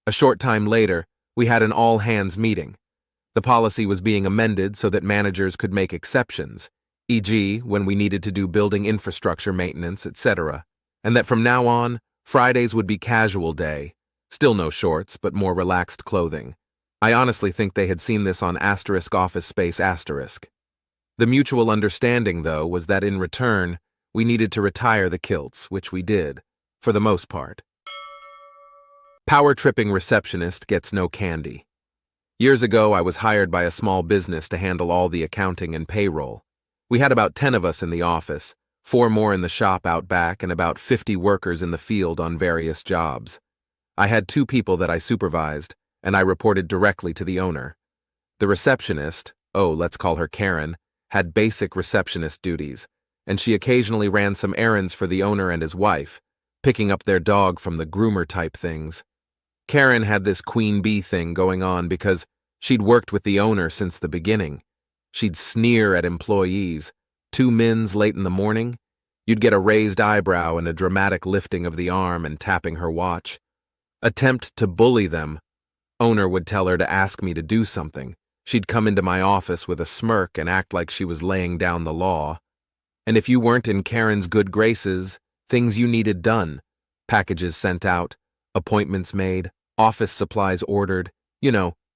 A short time later, we had an all-hands meeting. The policy was being amended so that managers could make exceptions, e.g., when we needed to do building infrastructure maintenance, etc., and that from now on, Fridays would be casual day, still no shorts, but more relaxed clothing. I honestly think they had seen this on *office space*. The mutual understanding, though, was that in return, we needed to retire the kilts, which we did, for the most part. Power-tripping receptionist gets no candy. Years ago, I was hired by a small business to handle all the accounting and payroll. We had about 10 of us in the office, 4 more in the shop out back, and about 50 workers in the field on various jobs. I had 2 people that I supervised, and I reported directly to the owner. The receptionist, let's call her Karen, had basic receptionist duties, and she occasionally ran some errands for the owner and his wife, picking up their dog from the groomer type things. Karen had this queen bee thing going on because she'd worked with the owner since the beginning. She'd sneer at employees. 2 mins late in the morning, you'd get a raised eyebrow and a dramatic lifting of the arm and tapping her watch. Attempt to bully them. Owner would tell her to ask me to do something. She'd come into my office with a smirk and act like she was laying down the law. And if you weren't in Karen's good graces, things you needed done, packages sent out, appointments made, office supplies ordered,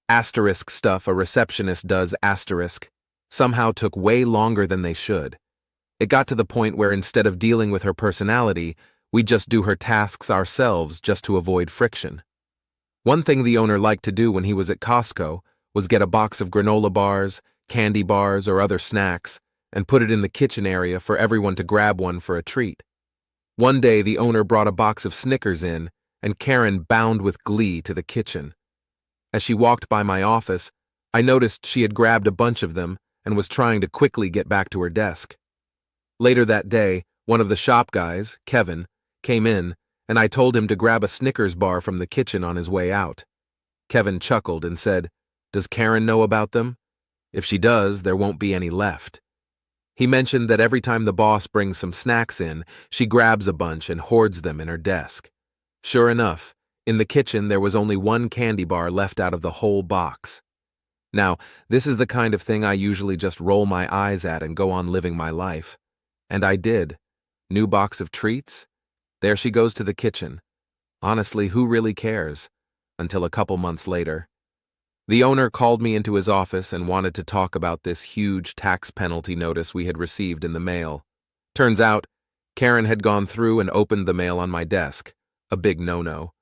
asterisk stuff a receptionist does asterisk, somehow took way longer than they should. It got to the point where instead of dealing with her personality, we'd just do her tasks ourselves just to avoid friction. One thing the owner liked to do when he was at Costco was get a box of granola bars, candy bars, or other snacks, and put it in the kitchen area for everyone to grab one for a treat. One day, the owner brought a box of Snickers in, and Karen bounded with glee to the kitchen. As she walked by my office, I noticed she had grabbed a bunch of them and was trying to quickly get back to her desk. Later that day, one of the shop guys, Kevin, came in, and I told him to grab a Snickers bar from the kitchen on his way out. Kevin chuckled and said, "Does Karen know about them? If she does, there won't be any left." He mentioned that every time the boss brings some snacks in, she grabs a bunch and hoards them in her desk. Sure enough, in the kitchen there was only 1 candy bar left out of the whole box. Now, this is the kind of thing I usually just roll my eyes at and go on living my life. And I did. New box of treats? There she goes to the kitchen. Honestly, who really cares? Until a couple months later. The owner called me into his office and wanted to talk about this huge tax penalty notice we had received in the mail. Turns out, Karen had gone through and opened the mail on my desk, a big no-no,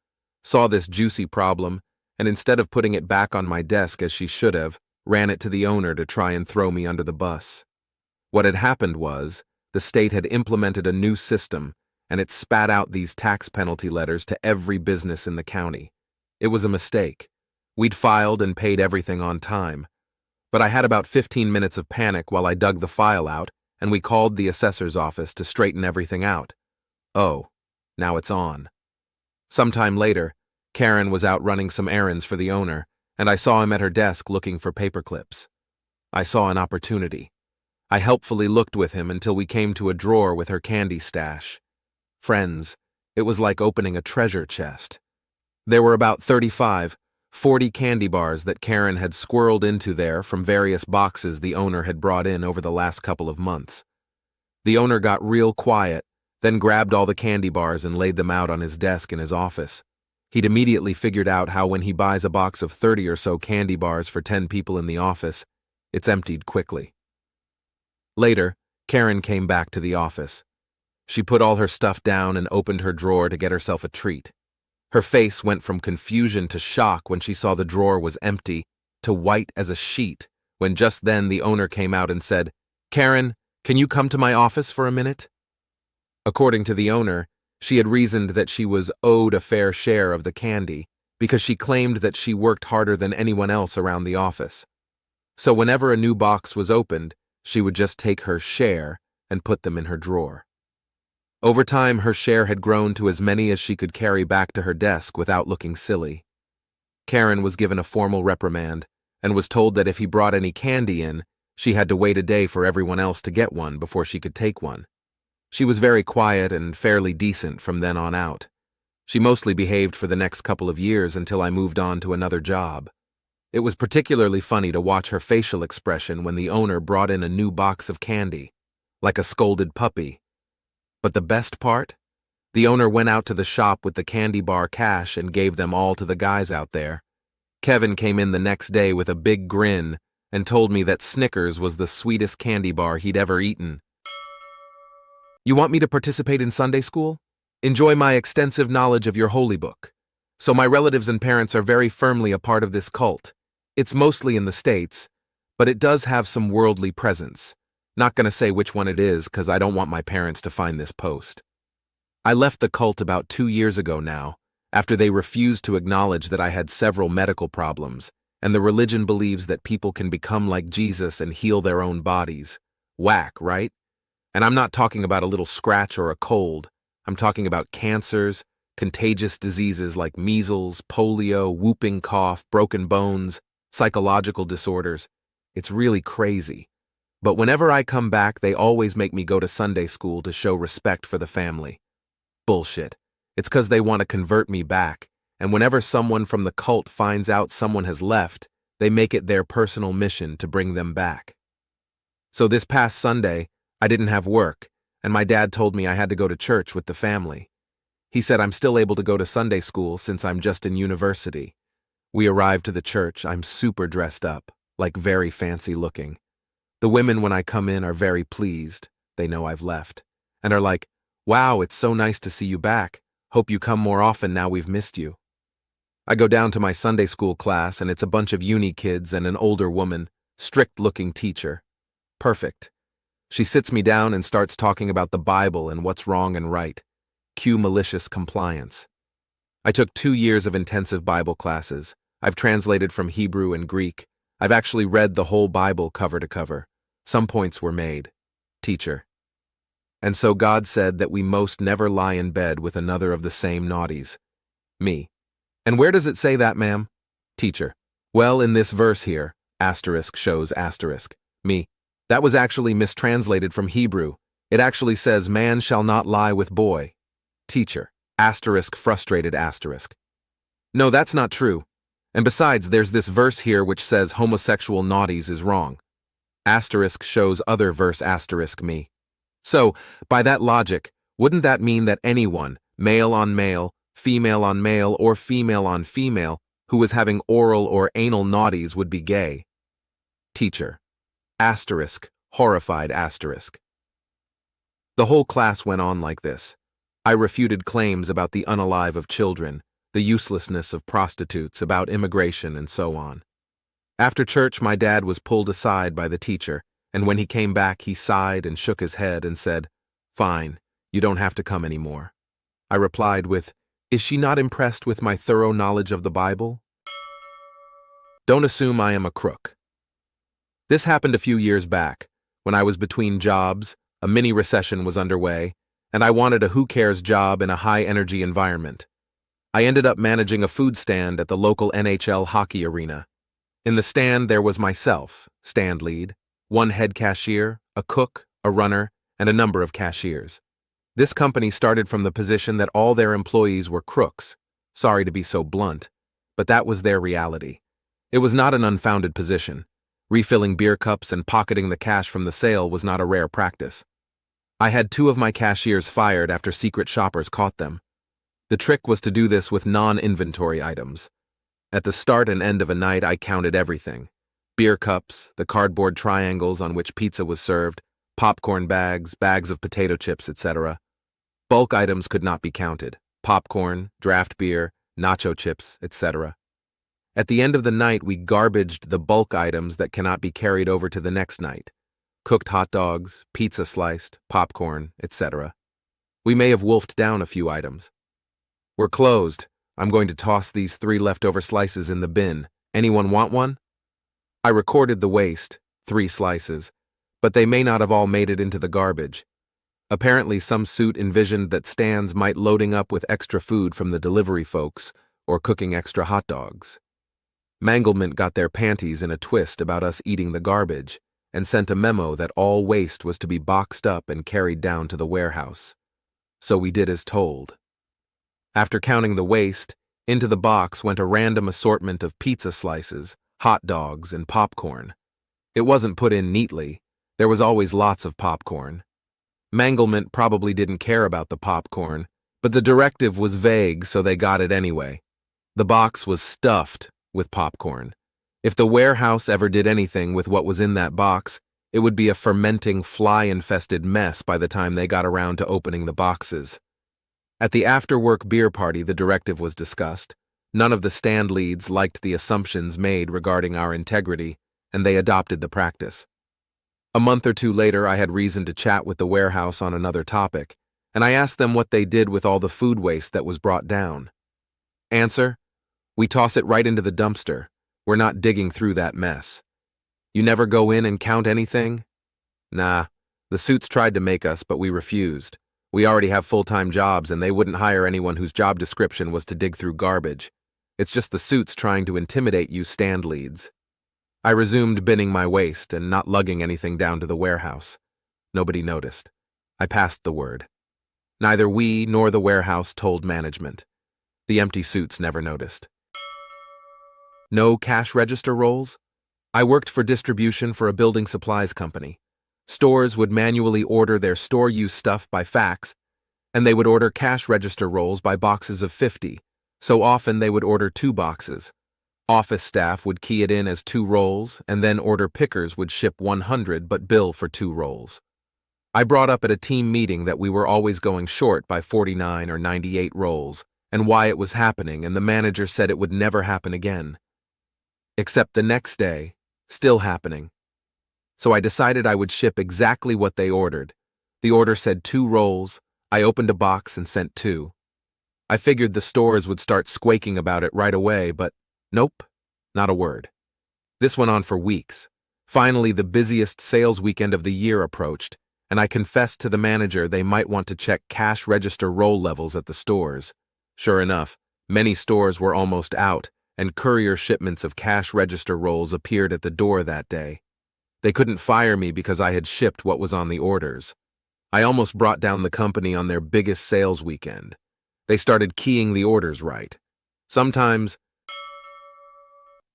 saw this juicy problem, and instead of putting it back on my desk as she should have, ran it to the owner to try and throw me under the bus. What had happened was, the state had implemented a new system, and it spat out these tax penalty letters to every business in the county. It was a mistake. We'd filed and paid everything on time. But I had about 15 minutes of panic while I dug the file out, and we called the assessor's office to straighten everything out. Oh, now it's on. Sometime later, Karen was out running some errands for the owner, and I saw him at her desk looking for paper clips. I saw an opportunity. I helpfully looked with him until we came to a drawer with her candy stash. Friends, it was like opening a treasure chest. There were about 40 candy bars that Karen had squirreled into there from various boxes the owner had brought in over the last couple of months. The owner got real quiet, then grabbed all the candy bars and laid them out on his desk in his office. He'd immediately figured out how when he buys a box of 30 or so candy bars for 10 people in the office, it's emptied quickly. Later, Karen came back to the office. She put all her stuff down and opened her drawer to get herself a treat. Her face went from confusion to shock when she saw the drawer was empty, to white as a sheet, when just then the owner came out and said, "Karen, can you come to my office for a minute?" According to the owner, she had reasoned that she was owed a fair share of the candy because she claimed that she worked harder than anyone else around the office. So whenever a new box was opened, she would just take her share and put them in her drawer. Over time, her share had grown to as many as she could carry back to her desk without looking silly. Karen was given a formal reprimand and was told that if he brought any candy in, she had to wait a day for everyone else to get one before she could take one. She was very quiet and fairly decent from then on out. She mostly behaved for the next couple of years until I moved on to another job. It was particularly funny to watch her facial expression when the owner brought in a new box of candy, like a scolded puppy. But the best part? The owner went out to the shop with the candy bar cash and gave them all to the guys out there. Kevin came in the next day with a big grin and told me that Snickers was the sweetest candy bar he'd ever eaten. You want me to participate in Sunday school? Enjoy my extensive knowledge of your holy book. So my relatives and parents are very firmly a part of this cult. It's mostly in the States, but it does have some worldly presence. Not gonna say which one it is, because I don't want my parents to find this post. I left the cult about 2 years ago now, after they refused to acknowledge that I had several medical problems, and the religion believes that people can become like Jesus and heal their own bodies. Whack, right? And I'm not talking about a little scratch or a cold. I'm talking about cancers, contagious diseases like measles, polio, whooping cough, broken bones, psychological disorders. It's really crazy. But whenever I come back, they always make me go to Sunday school to show respect for the family. Bullshit. It's 'cause they want to convert me back, and whenever someone from the cult finds out someone has left, they make it their personal mission to bring them back. So this past Sunday, I didn't have work, and my dad told me I had to go to church with the family. He said I'm still able to go to Sunday school since I'm just in university. We arrived to the church. I'm super dressed up, like very fancy looking. The women when I come in are very pleased, they know I've left, and are like, "Wow, it's so nice to see you back. Hope you come more often now we've missed you." I go down to my Sunday school class and it's a bunch of uni kids and an older woman, strict-looking teacher. Perfect. She sits me down and starts talking about the Bible and what's wrong and right. Cue malicious compliance. I took 2 years of intensive Bible classes. I've translated from Hebrew and Greek. I've actually read the whole Bible cover to cover. Some points were made. Teacher. And so God said that we most never lie in bed with another of the same naughties. Me. And where does it say that, ma'am? Teacher. Well, in this verse here, asterisk shows asterisk. Me. That was actually mistranslated from Hebrew. It actually says man shall not lie with boy. Teacher. Asterisk frustrated asterisk. No, that's not true. And besides, there's this verse here which says homosexual naughties is wrong. Asterisk shows other verse asterisk me. So, by that logic, wouldn't that mean that anyone, male on male, female on male, or female on female, who was having oral or anal naughties would be gay? Teacher. Asterisk, horrified asterisk. The whole class went on like this. I refuted claims about the unalive of children, the uselessness of prostitutes, about immigration, and so on. After church, my dad was pulled aside by the teacher, and when he came back, he sighed and shook his head and said, "Fine, you don't have to come anymore." I replied with, "Is she not impressed with my thorough knowledge of the Bible?" Don't assume I am a crook. This happened a few years back, when I was between jobs, a mini recession was underway, and I wanted a who cares job in a high-energy environment. I ended up managing a food stand at the local NHL hockey arena. In the stand there was myself, stand lead, one head cashier, a cook, a runner, and a number of cashiers. This company started from the position that all their employees were crooks. Sorry to be so blunt, but that was their reality. It was not an unfounded position. Refilling beer cups and pocketing the cash from the sale was not a rare practice. I had 2 of my cashiers fired after secret shoppers caught them. The trick was to do this with non-inventory items. At the start and end of a night, I counted everything. Beer cups, the cardboard triangles on which pizza was served, popcorn bags, bags of potato chips, etc. Bulk items could not be counted. Popcorn, draft beer, nacho chips, etc. At the end of the night, we garbaged the bulk items that cannot be carried over to the next night. Cooked hot dogs, pizza sliced, popcorn, etc. We may have wolfed down a few items. We're closed. I'm going to toss these 3 leftover slices in the bin. Anyone want one? I recorded the waste, 3 slices, but they may not have all made it into the garbage. Apparently some suit envisioned that stands might loading up with extra food from the delivery folks or cooking extra hot dogs. Manglement got their panties in a twist about us eating the garbage and sent a memo that all waste was to be boxed up and carried down to the warehouse. So we did as told. After counting the waste, into the box went a random assortment of pizza slices, hot dogs, and popcorn. It wasn't put in neatly. There was always lots of popcorn. Manglement probably didn't care about the popcorn, but the directive was vague, so they got it anyway. The box was stuffed with popcorn. If the warehouse ever did anything with what was in that box, it would be a fermenting, fly-infested mess by the time they got around to opening the boxes. At the after-work beer party, the directive was discussed. None of the stand leads liked the assumptions made regarding our integrity, and they adopted the practice. A month or two later, I had reason to chat with the warehouse on another topic, and I asked them what they did with all the food waste that was brought down. Answer: we toss it right into the dumpster. We're not digging through that mess. You never go in and count anything? Nah, the suits tried to make us, but we refused. We already have full-time jobs, and they wouldn't hire anyone whose job description was to dig through garbage. It's just the suits trying to intimidate you stand leads. I resumed binning my waste and not lugging anything down to the warehouse. Nobody noticed. I passed the word. Neither we nor the warehouse told management. The empty suits never noticed. No cash register rolls? I worked for distribution for a building supplies company. Stores would manually order their store-use stuff by fax, and they would order cash register rolls by boxes of 50, so often they would order 2 boxes. Office staff would key it in as 2 rolls, and then order pickers would ship 100 but bill for 2 rolls. I brought up at a team meeting that we were always going short by 49 or 98 rolls, and why it was happening, and the manager said it would never happen again. Except the next day, still happening. So I decided I would ship exactly what they ordered. The order said 2 rolls. I opened a box and sent 2. I figured the stores would start squeaking about it right away, but nope, not a word. This went on for weeks. Finally, the busiest sales weekend of the year approached, and I confessed to the manager they might want to check cash register roll levels at the stores. Sure enough, many stores were almost out, and courier shipments of cash register rolls appeared at the door that day. They couldn't fire me because I had shipped what was on the orders. I almost brought down the company on their biggest sales weekend. They started keying the orders right. Sometimes,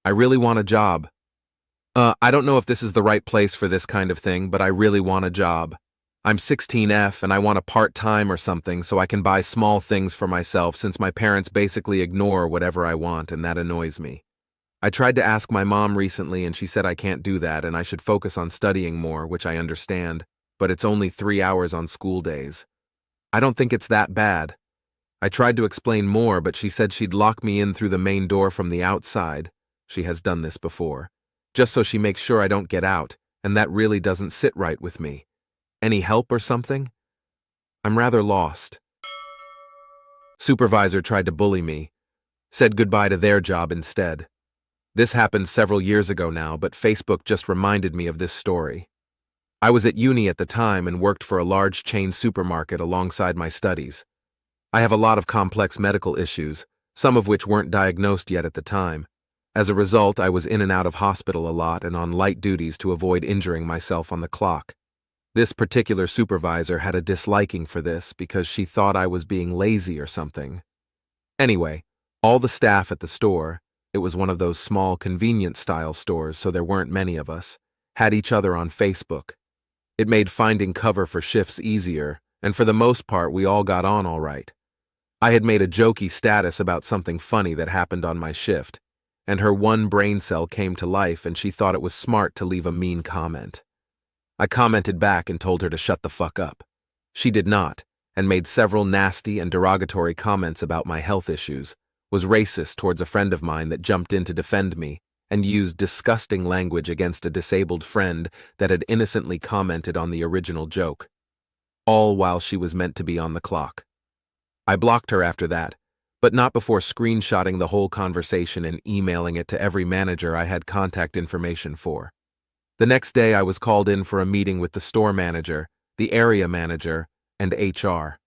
I really want a job. I don't know if this is the right place for this kind of thing, but I really want a job. I'm 16F and I want a part-time or something so I can buy small things for myself since my parents basically ignore whatever I want, and that annoys me. I tried to ask my mom recently and she said I can't do that and I should focus on studying more, which I understand, but it's only 3 hours on school days. I don't think it's that bad. I tried to explain more, but she said she'd lock me in through the main door from the outside. She has done this before. Just so she makes sure I don't get out, and that really doesn't sit right with me. Any help or something? I'm rather lost. Supervisor tried to bully me, said goodbye to their job instead. This happened several years ago now, but Facebook just reminded me of this story. I was at uni at the time and worked for a large chain supermarket alongside my studies. I have a lot of complex medical issues, some of which weren't diagnosed yet at the time. As a result, I was in and out of hospital a lot and on light duties to avoid injuring myself on the clock. This particular supervisor had a disliking for this because she thought I was being lazy or something. Anyway, all the staff at the store, it was one of those small convenience-style stores, so there weren't many of us, had each other on Facebook. It made finding cover for shifts easier, and for the most part we all got on all right. I had made a jokey status about something funny that happened on my shift, and her one brain cell came to life and she thought it was smart to leave a mean comment. I commented back and told her to shut the fuck up. She did not, and made several nasty and derogatory comments about my health issues, was racist towards a friend of mine that jumped in to defend me, and used disgusting language against a disabled friend that had innocently commented on the original joke. All while she was meant to be on the clock. I blocked her after that, but not before screenshotting the whole conversation and emailing it to every manager I had contact information for. The next day I was called in for a meeting with the store manager, the area manager, and HR.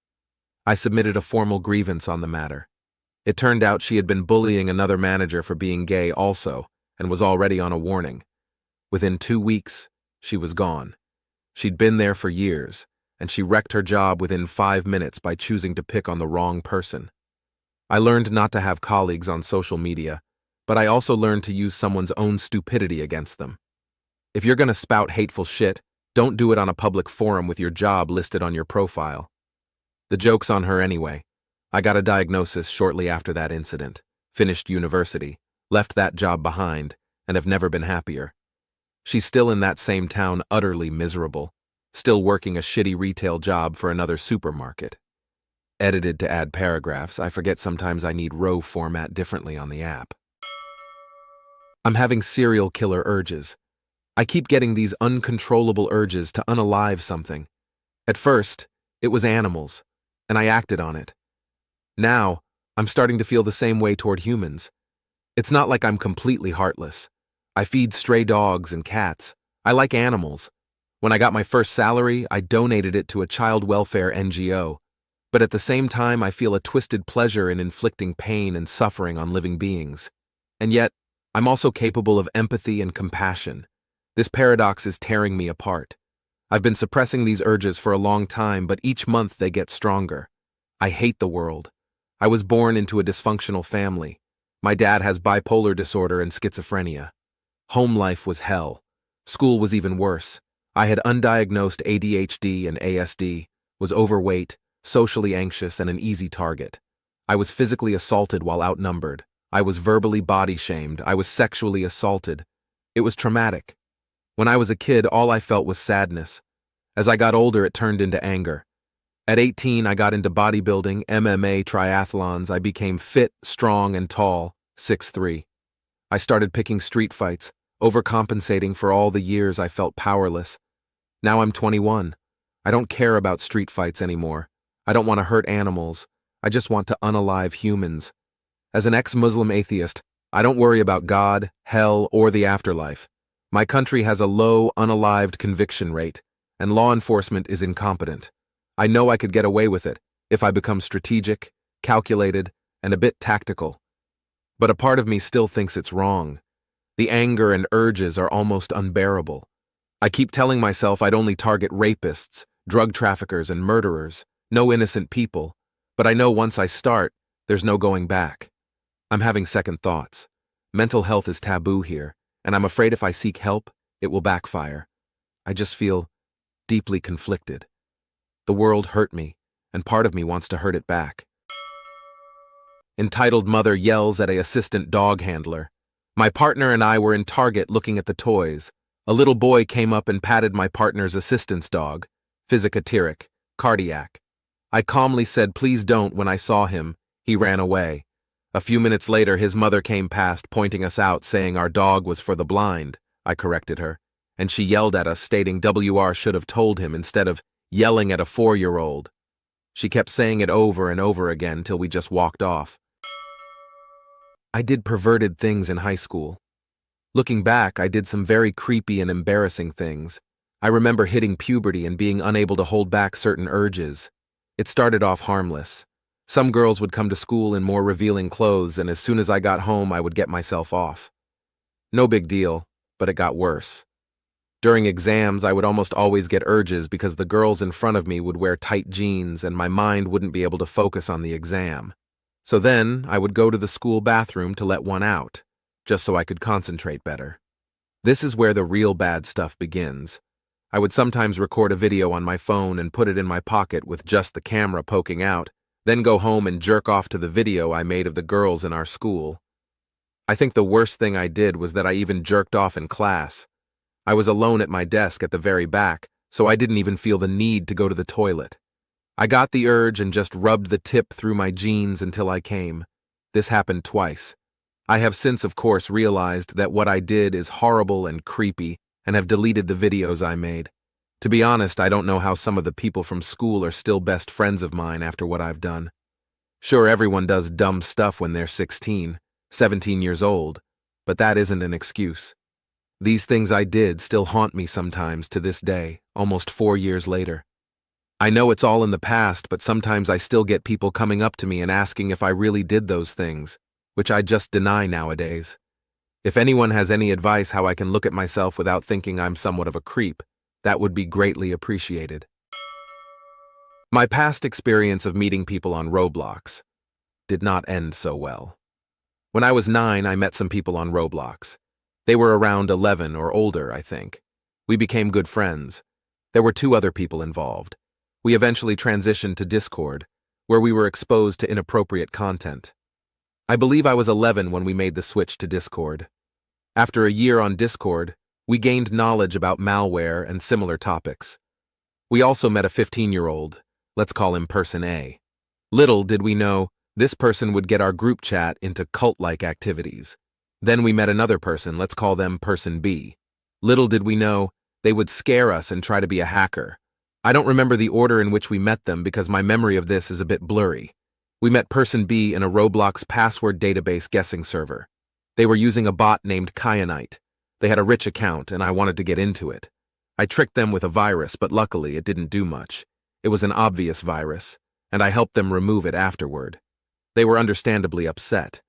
I submitted a formal grievance on the matter. It turned out she had been bullying another manager for being gay also, and was already on a warning. Within 2 weeks, she was gone. She'd been there for years, and she wrecked her job within 5 minutes by choosing to pick on the wrong person. I learned not to have colleagues on social media, but I also learned to use someone's own stupidity against them. If you're gonna spout hateful shit, don't do it on a public forum with your job listed on your profile. The joke's on her anyway. I got a diagnosis shortly after that incident, finished university, left that job behind, and have never been happier. She's still in that same town, utterly miserable, still working a shitty retail job for another supermarket. Edited to add paragraphs. I forget sometimes I need row format differently on the app. I'm having serial killer urges. I keep getting these uncontrollable urges to unalive something. At first, it was animals, and I acted on it. Now, I'm starting to feel the same way toward humans. It's not like I'm completely heartless. I feed stray dogs and cats. I like animals. When I got my first salary, I donated it to a child welfare NGO. But at the same time, I feel a twisted pleasure in inflicting pain and suffering on living beings. And yet, I'm also capable of empathy and compassion. This paradox is tearing me apart. I've been suppressing these urges for a long time, but each month they get stronger. I hate the world. I was born into a dysfunctional family. My dad has bipolar disorder and schizophrenia. Home life was hell. School was even worse. I had undiagnosed ADHD and ASD, was overweight, socially anxious, and an easy target. I was physically assaulted while outnumbered. I was verbally body shamed. I was sexually assaulted. It was traumatic. When I was a kid, all I felt was sadness. As I got older, it turned into anger. At 18, I got into bodybuilding, MMA, triathlons. I became fit, strong, and tall, 6'3". I started picking street fights, overcompensating for all the years I felt powerless. Now I'm 21. I don't care about street fights anymore. I don't want to hurt animals. I just want to unalive humans. As an ex-Muslim atheist, I don't worry about God, hell, or the afterlife. My country has a low, unalived conviction rate, and law enforcement is incompetent. I know I could get away with it if I become strategic, calculated, and a bit tactical. But a part of me still thinks it's wrong. The anger and urges are almost unbearable. I keep telling myself I'd only target rapists, drug traffickers, and murderers, no innocent people, but I know once I start, there's no going back. I'm having second thoughts. Mental health is taboo here, and I'm afraid if I seek help, it will backfire. I just feel deeply conflicted. The world hurt me, and part of me wants to hurt it back. Entitled mother yells at an assistant dog handler. My partner and I were in Target looking at the toys. A little boy came up and patted my partner's assistant's dog, Physicateric, cardiac. I calmly said, "Please don't." When I saw him, he ran away. A few minutes later, his mother came past, pointing us out, saying our dog was for the blind. I corrected her, and she yelled at us, stating WR should have told him instead of yelling at a 4-year-old. She kept saying it over and over again till we just walked off. I did perverted things in high school. Looking back, I did some very creepy and embarrassing things. I remember hitting puberty and being unable to hold back certain urges. It started off harmless. Some girls would come to school in more revealing clothes, and as soon as I got home, I would get myself off. No big deal, but it got worse. During exams, I would almost always get urges because the girls in front of me would wear tight jeans and my mind wouldn't be able to focus on the exam. So then, I would go to the school bathroom to let one out, just so I could concentrate better. This is where the real bad stuff begins. I would sometimes record a video on my phone and put it in my pocket with just the camera poking out, then go home and jerk off to the video I made of the girls in our school. I think the worst thing I did was that I even jerked off in class. I was alone at my desk at the very back, so I didn't even feel the need to go to the toilet. I got the urge and just rubbed the tip through my jeans until I came. This happened twice. I have since, of course, realized that what I did is horrible and creepy and have deleted the videos I made. To be honest, I don't know how some of the people from school are still best friends of mine after what I've done. Sure, everyone does dumb stuff when they're 16, 17 years old, but that isn't an excuse. These things I did still haunt me sometimes to this day, almost 4 years later. I know it's all in the past, but sometimes I still get people coming up to me and asking if I really did those things, which I just deny nowadays. If anyone has any advice how I can look at myself without thinking I'm somewhat of a creep, that would be greatly appreciated. My past experience of meeting people on Roblox did not end so well. When I was 9, I met some people on Roblox. They were around 11 or older, I think. We became good friends. There were 2 other people involved. We eventually transitioned to Discord, where we were exposed to inappropriate content. I believe I was 11 when we made the switch to Discord. After a year on Discord, we gained knowledge about malware and similar topics. We also met a 15-year-old, let's call him Person A. Little did we know, this person would get our group chat into cult-like activities. Then we met another person, let's call them Person B. Little did we know, they would scare us and try to be a hacker. I don't remember the order in which we met them because my memory of this is a bit blurry. We met Person B in a Roblox password database guessing server. They were using a bot named Kyanite. They had a rich account and I wanted to get into it. I tricked them with a virus, but luckily it didn't do much. It was an obvious virus, and I helped them remove it afterward. They were understandably upset.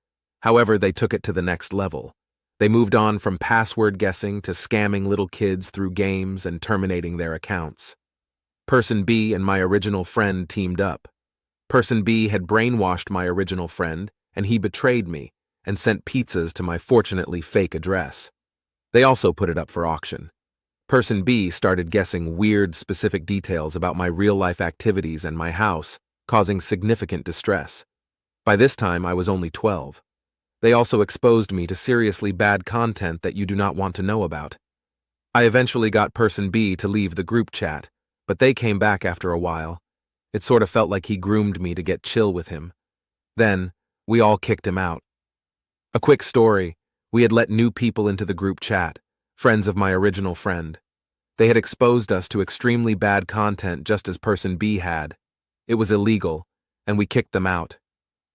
However, they took it to the next level. They moved on from password guessing to scamming little kids through games and terminating their accounts. Person B and my original friend teamed up. Person B had brainwashed my original friend, and he betrayed me and sent pizzas to my fortunately fake address. They also put it up for auction. Person B started guessing weird, specific details about my real-life activities and my house, causing significant distress. By this time, I was only 12. They also exposed me to seriously bad content that you do not want to know about. I eventually got Person B to leave the group chat, but they came back after a while. It sort of felt like he groomed me to get chill with him. Then, we all kicked him out. A quick story, we had let new people into the group chat, friends of my original friend. They had exposed us to extremely bad content just as Person B had. It was illegal, and we kicked them out.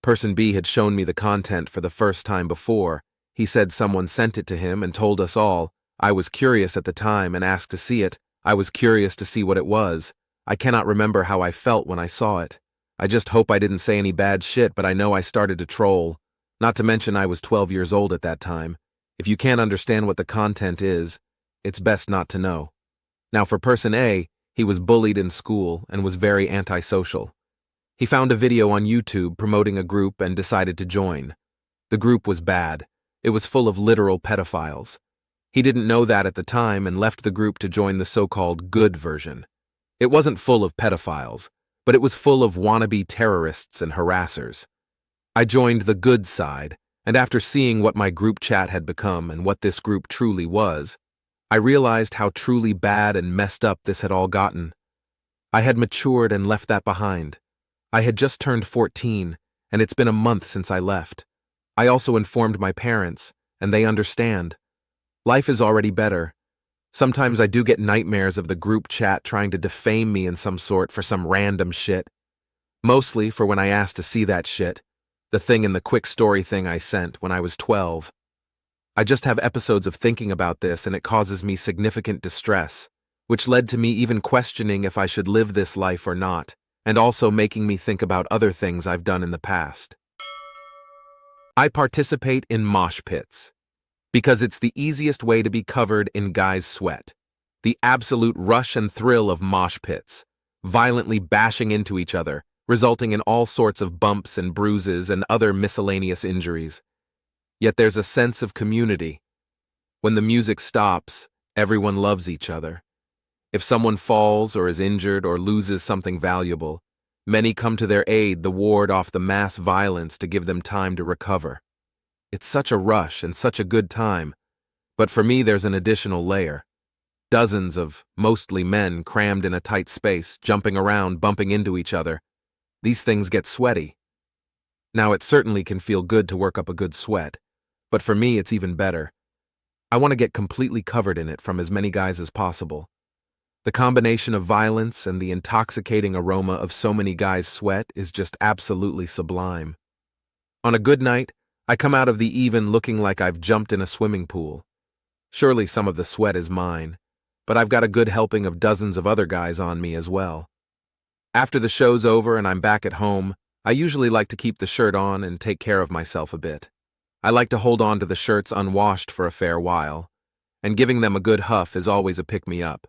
Person B had shown me the content for the first time before. He said someone sent it to him and told us all. I was curious at the time and asked to see it. I was curious to see what it was. I cannot remember how I felt when I saw it. I just hope I didn't say any bad shit, but I know I started to troll. Not to mention I was 12 years old at that time. If you can't understand what the content is, it's best not to know. Now for Person A, he was bullied in school and was very antisocial. He found a video on YouTube promoting a group and decided to join. The group was bad. It was full of literal pedophiles. He didn't know that at the time and left the group to join the so-called good version. It wasn't full of pedophiles, but it was full of wannabe terrorists and harassers. I joined the good side, and after seeing what my group chat had become and what this group truly was, I realized how truly bad and messed up this had all gotten. I had matured and left that behind. I had just turned 14, and it's been a month since I left. I also informed my parents, and they understand. Life is already better. Sometimes I do get nightmares of the group chat trying to defame me in some sort for some random shit. Mostly for when I asked to see that shit, the thing in the quick story thing I sent when I was 12. I just have episodes of thinking about this and it causes me significant distress, which led to me even questioning if I should live this life or not, and also making me think about other things I've done in the past. I participate in mosh pits because it's the easiest way to be covered in guys' sweat. The absolute rush and thrill of mosh pits, violently bashing into each other, resulting in all sorts of bumps and bruises and other miscellaneous injuries. Yet there's a sense of community. When the music stops, everyone loves each other. If someone falls or is injured or loses something valuable, many come to their aid to ward off the mass violence to give them time to recover. It's such a rush and such a good time, but for me there's an additional layer. Dozens of, mostly men, crammed in a tight space, jumping around, bumping into each other. These things get sweaty. Now it certainly can feel good to work up a good sweat, but for me it's even better. I want to get completely covered in it from as many guys as possible. The combination of violence and the intoxicating aroma of so many guys' sweat is just absolutely sublime. On a good night, I come out of the even looking like I've jumped in a swimming pool. Surely some of the sweat is mine, but I've got a good helping of dozens of other guys on me as well. After the show's over and I'm back at home, I usually like to keep the shirt on and take care of myself a bit. I like to hold on to the shirts unwashed for a fair while, and giving them a good huff is always a pick-me-up.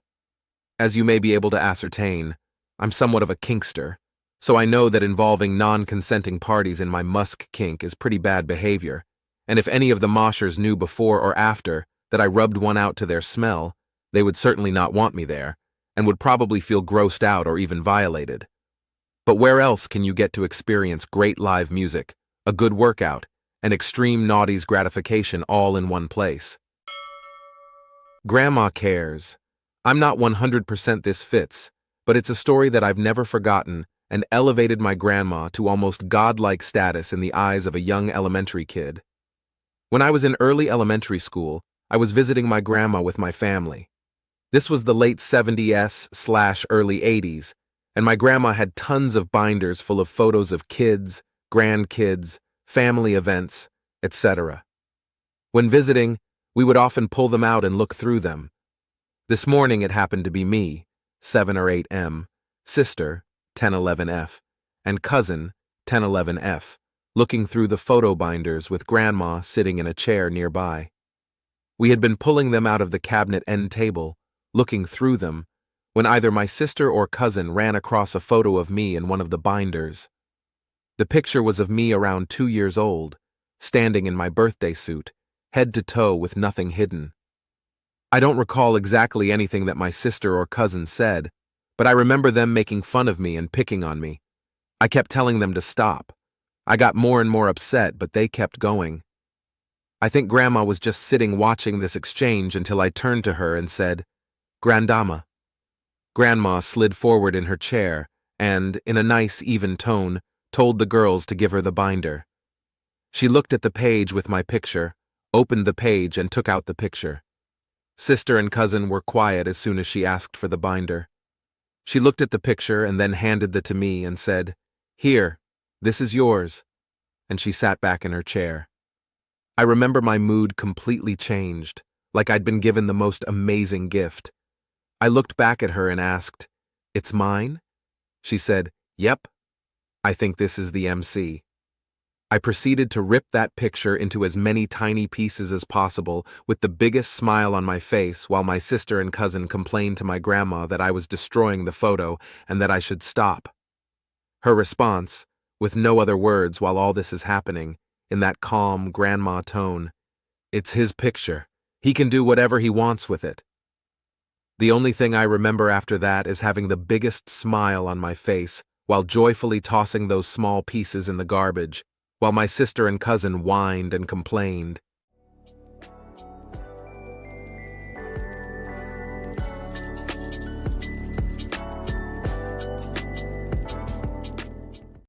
As you may be able to ascertain, I'm somewhat of a kinkster, so I know that involving non-consenting parties in my musk kink is pretty bad behavior, and if any of the moshers knew before or after that I rubbed one out to their smell, they would certainly not want me there, and would probably feel grossed out or even violated. But where else can you get to experience great live music, a good workout, and extreme naughty's gratification all in one place? Grandma cares. I'm not 100% this fits, but it's a story that I've never forgotten and elevated my grandma to almost godlike status in the eyes of a young elementary kid. When I was in early elementary school, I was visiting my grandma with my family. This was the late 70s/early 80s, and my grandma had tons of binders full of photos of kids, grandkids, family events, etc. When visiting, we would often pull them out and look through them. This morning it happened to be me, 7 or 8M, sister, 1011F, and cousin, 1011F, looking through the photo binders with Grandma sitting in a chair nearby. We had been pulling them out of the cabinet end table, looking through them, when either my sister or cousin ran across a photo of me in one of the binders. The picture was of me around 2 years old, standing in my birthday suit, head to toe with nothing hidden. I don't recall exactly anything that my sister or cousin said, but I remember them making fun of me and picking on me. I kept telling them to stop. I got more and more upset, but they kept going. I think Grandma was just sitting watching this exchange until I turned to her and said, "Grandama." Grandma slid forward in her chair and, in a nice, even tone, told the girls to give her the binder. She looked at the page with my picture, opened the page, and took out the picture. Sister and cousin were quiet as soon as she asked for the binder. She looked at the picture and then handed it to me and said, "Here, this is yours," and she sat back in her chair. I remember my mood completely changed, like I'd been given the most amazing gift. I looked back at her and asked, "It's mine?" She said, "Yep. I think this is the MC." I proceeded to rip that picture into as many tiny pieces as possible with the biggest smile on my face while my sister and cousin complained to my grandma that I was destroying the photo and that I should stop. Her response, with no other words while all this is happening, in that calm grandma tone, "It's his picture. He can do whatever he wants with it." The only thing I remember after that is having the biggest smile on my face while joyfully tossing those small pieces in the garbage, while my sister and cousin whined and complained,